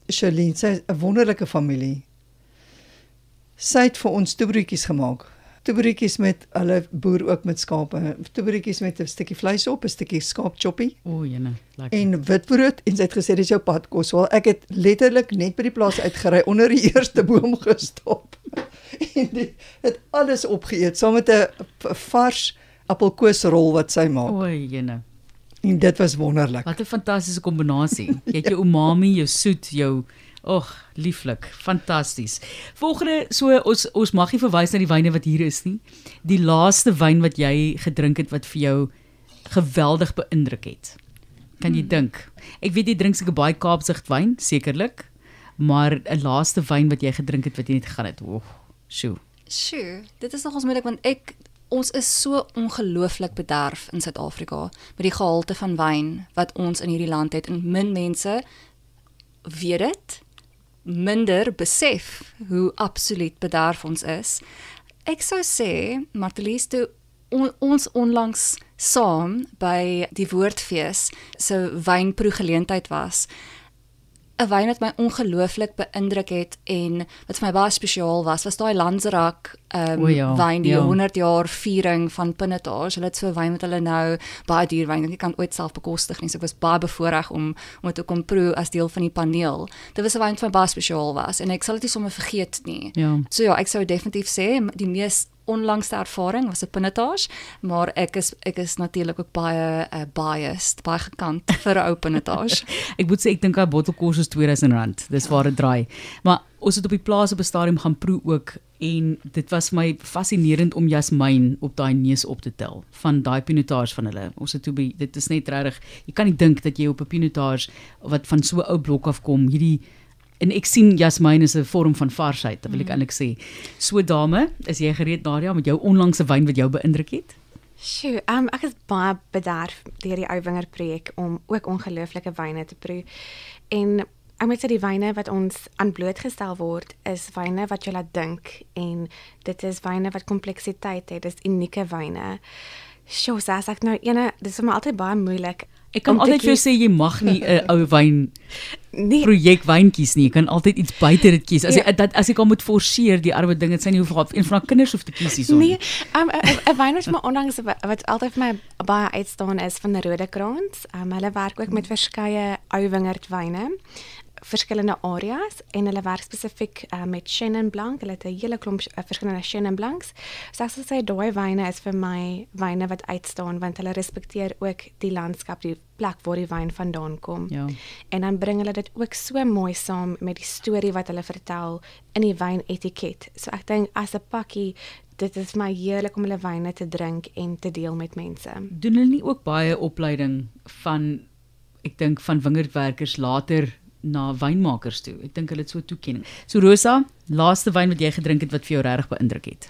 Charlene, sy is 'n wonderlike familie. Sy het vir ons toebroodjies gemaak. Toebroodjies met, hulle boer ook met skape, toebroodjies met 'n stukkie vleis op, 'n stukkie skaapchoppie, O, jene, lekker. en witbrood, en sy het gesê, dis jou padkos. Wel, ek het letterlik net by die plaas uitgery, onder die eerste boom gestop, en die het alles opgeëet, saam met 'n vars appelkoesrol wat sy maak. O, jene. En dit was wonderlik. Wat 'n fantastiese kombinasie. Jy het jou umami, jou soet, jou lieflik, fantasties. Volgende, so ons mag nie verwys na die wyne wat hier is nie. Die laaste wyn wat jy gedrink het wat vir jou geweldig beïndruk het. Kan jy dink? Ek weet jy drink seker baie Kaapsicht wyn, sekerlik, maar 'n laaste wyn wat jy gedrink het wat jy net gegaan het. Sjoe. Dit is nogals moeilik want ons is so ongelooflik bederf in Suid-Afrika met die gehalte van wyn wat ons in hierdie land het en min mense weet dit, minder besef hoe absoluut bederf ons is. Ek sou sê, Martelies, toe ons onlangs saam by die Woordfees se wynproegeleentheid was, 'n wyn wat my ongelooflik beïndruk het en wat vir my baie spesiaal was daai Lanzerak wyn, die 100 jaar viering van Pinotage. Hulle het so 'n wyn wat hulle nou baie duur wyn, ek kan ooit self bekostig nie, so ek was baie bevoorreg om dit te kom proe as deel van die paneel. Dit was 'n wyn wat vir my baie spesiaal was en ek sal dit nie sommer vergeet nie. Ja. So ja, ek sou definitief sê die mees onlangste ervaring was 'n Pinotage, maar ek is natuurlik ook baie biased, baie gekant vir 'n ou Pinotage. Ek moet sê ek dink 'n bottel kos is R2000. Dis waar dit draai. Maar ons het op die plaas op 'n stadium gaan proe ook en dit was vir my fascinerend om jasmyn op daai neus op te tel van daai Pinotage van hulle. Ons het toe dit is net regtig, jy kan nie dink dat jy op 'n Pinotage wat van so 'n ou blok af kom, en ek sien jasmyn is 'n vorm van varsheid, wil ek eintlik sê. So dame, is jy gereed, Nadia, met jou onlangse wyn wat jou beïndruk het? Sjoe, ek is baie bederf deur die Ouwinger projek om ook ongelooflike wyne te proe. En ek moet sê die wyne wat ons aan blootgestel word is wyne wat jy laat dink en dit is wyne wat kompleksiteit het, dis unieke wyne. Sjoe, as ek nou dit is vir my altyd baie moeilik. Ek kan altyd vir jou sê jy mag nie 'n ou wyn projek wyn kies nie. Jy kan altyd iets buite dit kies. As ek al moet forceer die arme ding, dit sy nie hoef een van haar kinders hoef te kies hierson. Nee, 'n wyn wat my onlangs wat altyd vir my baie uitstaan is van Rodekraans. Hulle werk ook met verskeie ou wingerdwyne, verskillende areas en hulle werk spesifiek met Chenin Blanc. Hulle het 'n hele klomp verskillende Chenin Blancs. So ek sal sê daai wyne is vir my wyne wat uitstaan want hulle respekteer ook die landskap, die plek waar die wyn vandaan kom. Ja. En dan bring hulle dit ook so mooi saam met die storie wat hulle vertel in die wynetiket. So ek dink as 'n pakkie, dit is my heerlik om hulle wyne te drink en te deel met mense. Doen hulle nie ook baie opleiding van, ek dink van wingerdwerkers later na wynmakers toe? Ek dink hulle het so toekenning. So Rosa, laaste wyn wat jy gedrink het wat vir jou regtig beïndruk het?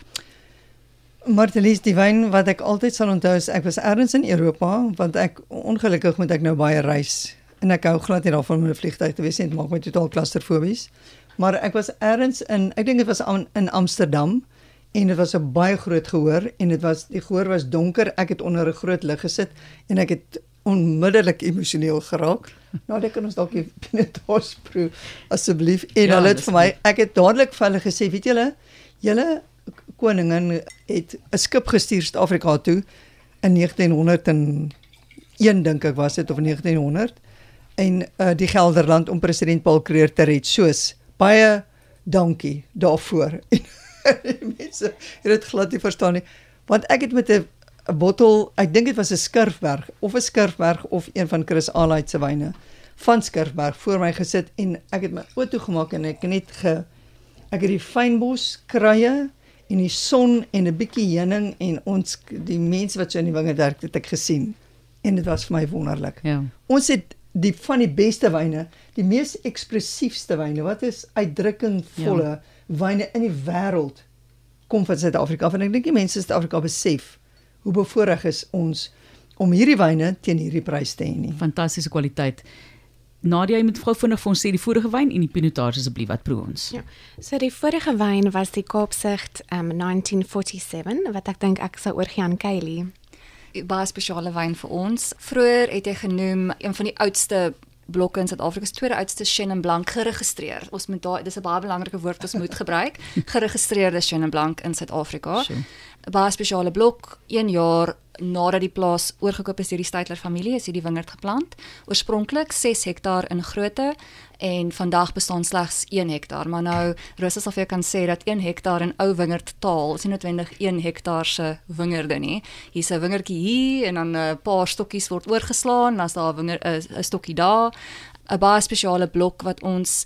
Martelies, die wyn wat ek altyd sal onthou is, ek was ergens in Europa, want ongelukkig moet ek nou baie reis, en ek hou glad nie daarvan om in 'n vliegtuig te wees nie, dit maak my totaal klaustrofobies, maar ek was ergens ek dink dit was in Amsterdam, en dit was 'n baie groot gehoor, en die gehoor was donker, ek het onder 'n groot lig gesit, en ek het onmiddellik emosioneel geraak. Nou, dit kan ons dalk die Pinotage proe, asseblief. En hulle het vir my, ek het dadelik vir hulle gesê, weet julle koningin het 'n skip gestuur Suid-Afrika toe in 1901 dink ek was dit, of 1900, en die Gelderland om president Paul Kruger te red. Soos, baie dankie daarvoor. En die mense het dit glad nie verstaan nie, want ek het met 'n bottel, ek dink dit was 'n Skirfberg of een van Chris Allight se wyne van Skirfberg voor my gesit, en ek het my oë toegemaak en ek het die fynbos kruie en die son en 'n bietjie heuning en die mense wat so in die wingerd werk, het ek gesien, en dit was vir my wonderlik. Ja. Ons het van die beste wyne, die mees ekspressiefste wyne, wat is uitdrukkingvolle wyne in die wêreld kom van Suid-Afrika, en ek dink die mense in Suid-Afrika besef hoe bevoorreg is ons om hierdie wyne teen hierdie prys te hê nie. Fantastiese kwaliteit. Nadia, jy moet gou vinnig vir ons sê die vorige wyn en die pinotage asseblief, wat proe ons? Ja. So die vorige wyn was die Kaapsicht 1947 wat ek dink ek sou oorgee aan Kylie. Baie spesiale wyn vir ons. Vroeër het hy genoem een van die oudste blokke in Suid-Afrika, is tweede oudste Chenin Blanc geregistreer. Ons moet daar, dis 'n baie belangrike woord wat ons moet gebruik. Geregistreerde Chenin Blanc in Suid-Afrika. Sure. 'n Baie spesiale blok, 1 jaar nadat die plaas oorgekoop is deur die Steytler familie, is hierdie wingerd geplant. Oorspronklik 6 hektaar in grootte en vandag bestaan slegs 1 hektaar. Maar nou Rosa sal vir jou kan sê dat 1 hektaar in ou wingerd taal is nie noodwendig 1 hektaar se wingerde nie. Hier's 'n wingertjie hier en dan 'n paar stokkies word oorgeslaan, dan's daar 'n stokkie daar. 'n Baie spesiale blok wat ons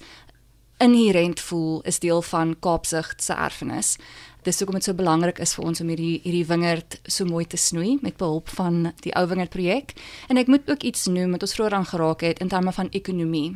inherent voel is deel van Kaapsicht se erfenis. Dis hoekom dit so belangrik is vir ons om hierdie wingerd so mooi te snoei met behulp van die ou wingerd projek. En ek moet ook iets noem wat ons vroeër aan geraak het in terme van ekonomie.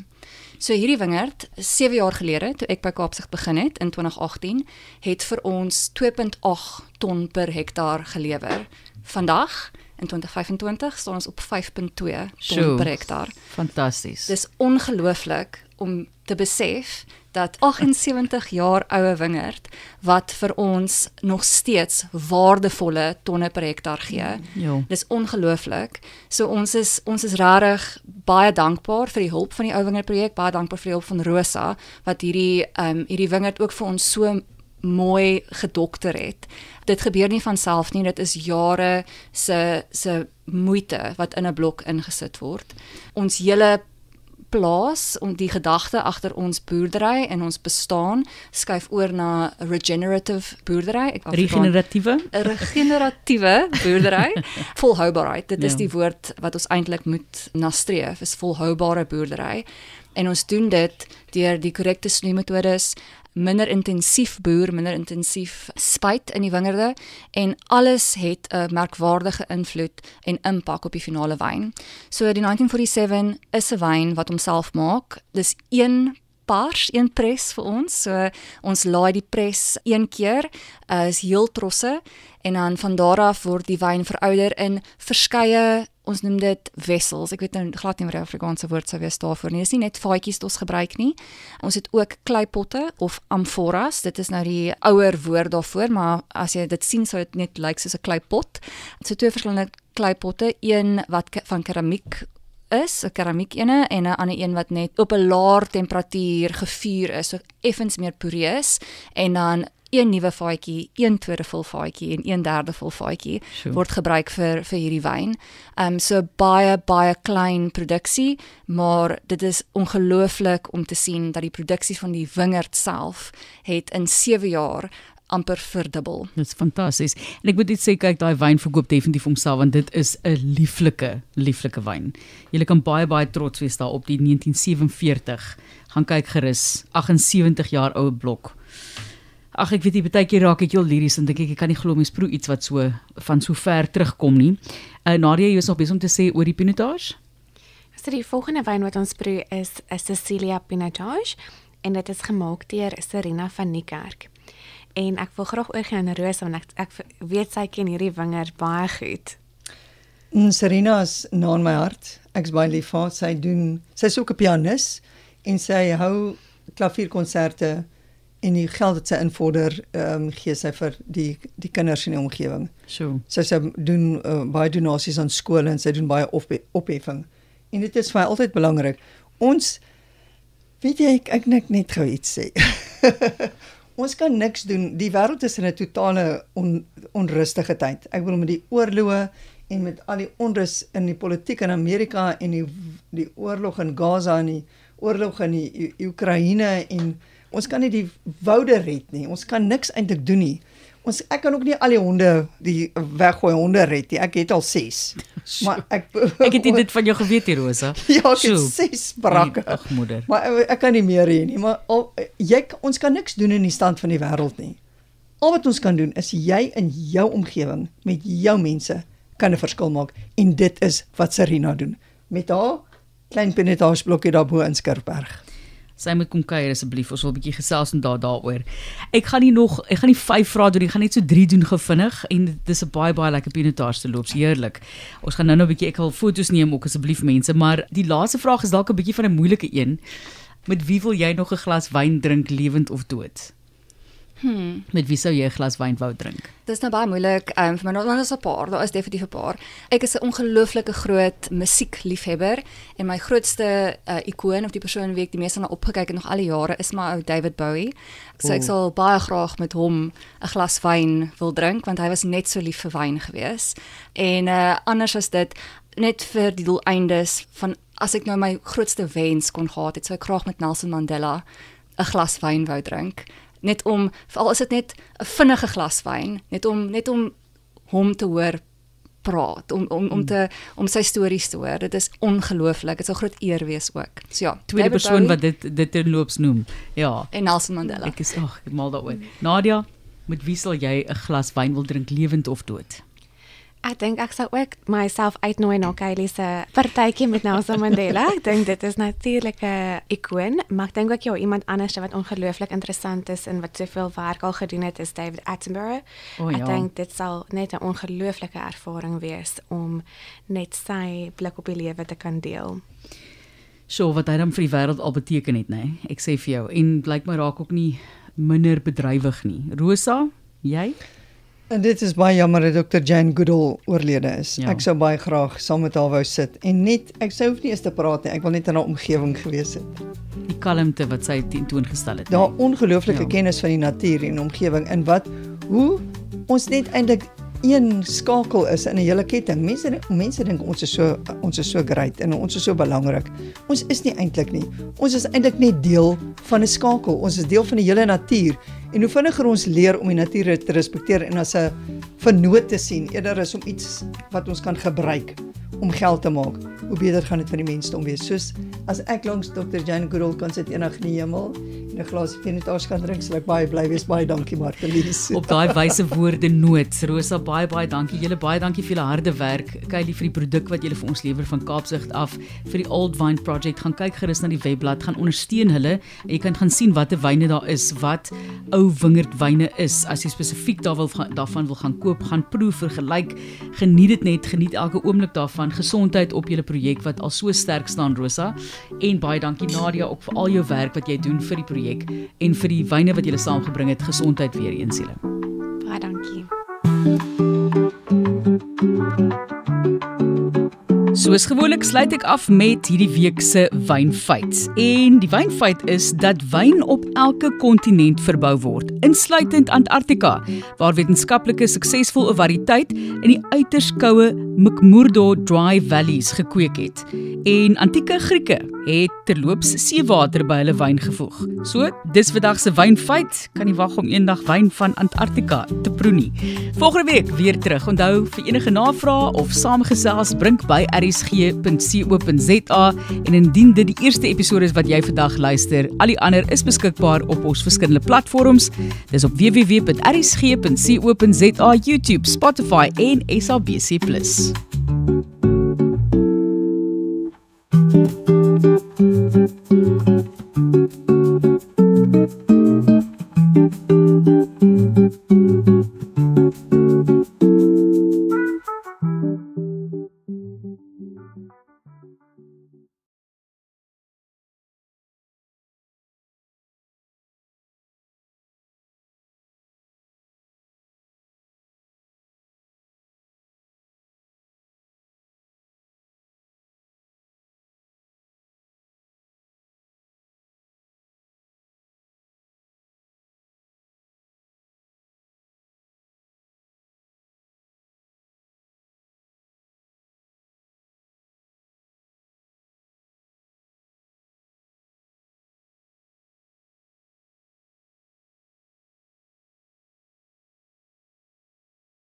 So hierdie wingerd 7 jaar gelede toe ek by Kaapsicht begin het in 2018 het vir ons 2.8 ton per hektaar gelewer. Vandag in 2025 staan ons op 5.2 ton per hektaar. Fantasties. Dis ongelooflik om te besef dat 78 jaar oue wingerd wat vir ons nog steeds waardevolle tonne per hektaar gee. Ja. Dis ongelooflik. So ons is regtig baie dankbaar vir die hulp van die ou wingerd projek, baie dankbaar vir die hulp van Rosa wat hierdie wingerd ook vir ons so mooi gedokter het. Dit gebeur nie van self nie, dit is jare se moeite wat in 'n blok ingesit word. Ons hele plaas, om die gedagte agter ons boerdery en ons bestaan skuif oor na regenerative boerdery. Regeneratiewe boerdery. Volhoubaarheid, dit is die woord wat ons eintlik moet nastreef, is volhoubare boerdery. En ons doen dit deur die korrekte snoeimetodes, minder intensief boer, minder intensief spuit in die wingerde en alles het 'n merkwaardige invloed en impak op die finale wyn. So die 1947 is 'n wyn wat homself maak. Dis een pres vir ons. So ons laai die pres een keer, is heel trosse en dan van daar af word die wyn verouder in verskeie, ons noem dit wessels. Ek weet nou glad nie wat die Afrikaanse woord sou wees daarvoor nie. Dis nie net vaatjies wat ons gebruik nie. Ons het ook kleipotte of amphoras. Dit is nou die ouer woord daarvoor, maar as jy dit sien sou dit net lyk soos 'n kleipot. So 2 verskillende kleipotte, een wat van keramiek is, 'n keramiek ene en 'n ander een wat net op 'n laer temperatuur gevuur is, so effens meer poreus en dan een nuwe vaatjie, een tweede vol vaatjie en een derde vol vaatjie word gebruik vir hierdie wyn. So baie klein produksie, maar dit is ongelooflik om te sien dat die produksie van die wingerd self het in 7 jaar amper verdubbel. Dit is fantasties. En ek moet net sê, kyk, daai wyn verkoop definitief homself, want dit is 'n lieflike wyn. Jy kan baie trots wees daarop, die 1947. Gaan kyk gerus, 78 jaar oue blok. Ag, ek weet nie, baie keer raak ek heel liries en dink ek kan nie glo mens proe iets wat so van so ver terugkom nie. Nadia, jy is nog besig om te sê oor die pinotage? So die volgende wyn wat ons proe is 'n Cecilia Pinotage en dit is gemaak deur Serena van Niekerk. En ek wil graag oorgaan aan Rosa want ek weet sy ken hierdie wingerd baie goed. Serena is na in my hart. Ek is baie lief vir haar. Sy's ook 'n pianis en sy hou klavierkonserte en die geld wat sy invorder gee sy vir die kinders in die omgewing. Sure. Sy doen baie donasies aan skole en sy doen baie opheffing. En dit is vir my altyd belangrik. Ons, weet jy, ek net gou iets sê. Ons kan niks doen. Die wêreld is in 'n totale onrustige tyd. Ek bedoel met die oorloë en met al die onrus in die politiek in Amerika en die oorlog in Gaza en die oorlog in die Oekraïne en ons kan nie die woude red nie. Ons kan niks eintlik doen nie. Ek kan ook nie al die honde, die weggooi honde red nie. Ek het al 6. Maar ek het nie dit van jou geweet hier, Rosa. Ja, ek het 6 brakke. Ag moeder. Maar ek kan nie meer hê nie, maar ons kan niks doen in die stand van die wêreld nie. Al wat ons kan doen is jy in jou omgewing met jou mense kan 'n verskil maak en dit is wat Serena doen met haar klein pinotage blokkie daarbo in Skirberg. Sy moet kom kuier asseblief, ons wil 'n bietjie gesels en daaroor. Ek gaan nie 5 vrae doen, ek gaan net so 3 doen gevinnig en dis 'n baie lekker pinotage te loop, heerlik. Ons gaan nou 'n bietjie, ek wil foto's neem ook asseblief mense, maar die laaste vraag is dalk 'n bietjie van 'n moeilike een. Met wie wil jy nog 'n glas wyn drink, lewend of dood? Met wie sou jy 'n glas wyn wou drink? Dis nou baie moeilik, vir my daar is 'n paar, daar is definitief 'n paar. Ek is 'n ongelooflike groot musiekliefhebber en my grootste ikoon of die persoon wie ek die meeste na opgekyk het nog al die jare is my ou David Bowie. So ek sal baie graag met hom 'n glas wyn wil drink want hy was net so lief vir wyn gewees. En anders as dit, net vir die doeleindes van as ek nou my grootste wens kon gehad het, sou ek graag met Nelson Mandela 'n glas wyn wou drink. Net om, veral is dit net 'n vinnige glas wyn, net om hom te hoor praat, om sy stories te hoor. Dit is ongelooflik. Dit sal groot eer wees ook. So ja, tweede persoon wat dit terloops noem. Ja. En Nelson Mandela. Ek is mal daaroor. Nadia, met wie sal jy 'n glas wyn wil drink, lewend of dood? Ek dink ek sou ook myself uitnooi na Kylie se partytjie met Nelson Mandela. Ek dink dit is natuurlik 'n ikoon, maar ek dink ook iemand anders wat ongelooflik interessant is en wat soveel werk al gedoen het, is David Attenborough. Ek dink dit sal net 'n ongelooflike ervaring wees om net sy blik op die lewe te kan deel. So wat hy dan vir die wêreld al beteken het, nê? Ek sê vir jou, en blyk my raak ook nie minder bedrywig nie. Rosa, jy? En dit is baie jammer dat Dr. Jane Goodall oorlede is. Ja. Ek sou baie graag saam met haar wou sit en net, ek sou hoef nie eens te praat nie, ek wil net in haar omgewing gewees het. Die kalmte wat sy tentoongestel het. Daar ongelooflike kennis van die natuur en omgewing en hoe ons net eintlik een skakel is in 'n hele ketting. Mense dink ons is so great en ons is so belangrik. Ons is nie eintlik nie. Ons is eintlik net deel van 'n skakel. Ons is deel van die hele natuur. En hoe vinniger ons leer om die natuur te respekteer en as 'n vernoot te sien, eerder as om iets wat ons kan gebruik om geld te maak, hoe beter gaan dit vir die mensdom wees. Soos as ek langs Dr. Jane Goodall kan sit eendag in die hemel en 'n glas pinotage kan drink, sal ek baie bly wees. Baie dankie Martelies. Op daai wyse woorde noot. Rosa, baie dankie. Julle baie dankie vir julle harde werk. Kylie, vir die produk wat julle vir ons lewer van Kaapstad af, vir die Old Vine Project. Gaan kyk gerus na die webblad, gaan ondersteun hulle en jy kan gaan sien watter wyne daar is, wat ou wingerdwyne is. As jy spesifiek daarvan wil gaan koop, gaan proe, vergelyk, geniet dit net, geniet elke oomblik daarvan. Gesondheid op julle projek wat al so sterk staan, Rosa. En baie dankie Nadia ook vir al jou werk wat jy doen vir die projek en vir die wyne wat julle saamgebring het. Gesondheid weer eens julle. Baie dankie. Soos gewoonlik sluit ek af met hierdie week se wynfeit. En die wynfeit is dat wyn op elke kontinent verbou word, insluitend Antarktika, waar wetenskaplikes suksesvol 'n variëteit in die uiters koue McMurdo Dry Valleys gekweek het. En antieke Grieke het terloops seewater by hulle wyn gevoeg. So, dis vandag se wynfeit. Kan nie wag om eendag wyn van Antarktika te proe nie. Volgende week weer terug. Onthou, vir enige navrae of saamgesels, bring by rsg.co.za en indien dit die eerste episode is wat jy vandag luister, al die ander is beskikbaar op ons verskillende platforms. Dis op www.rsg.co.za, YouTube, Spotify en SABC+.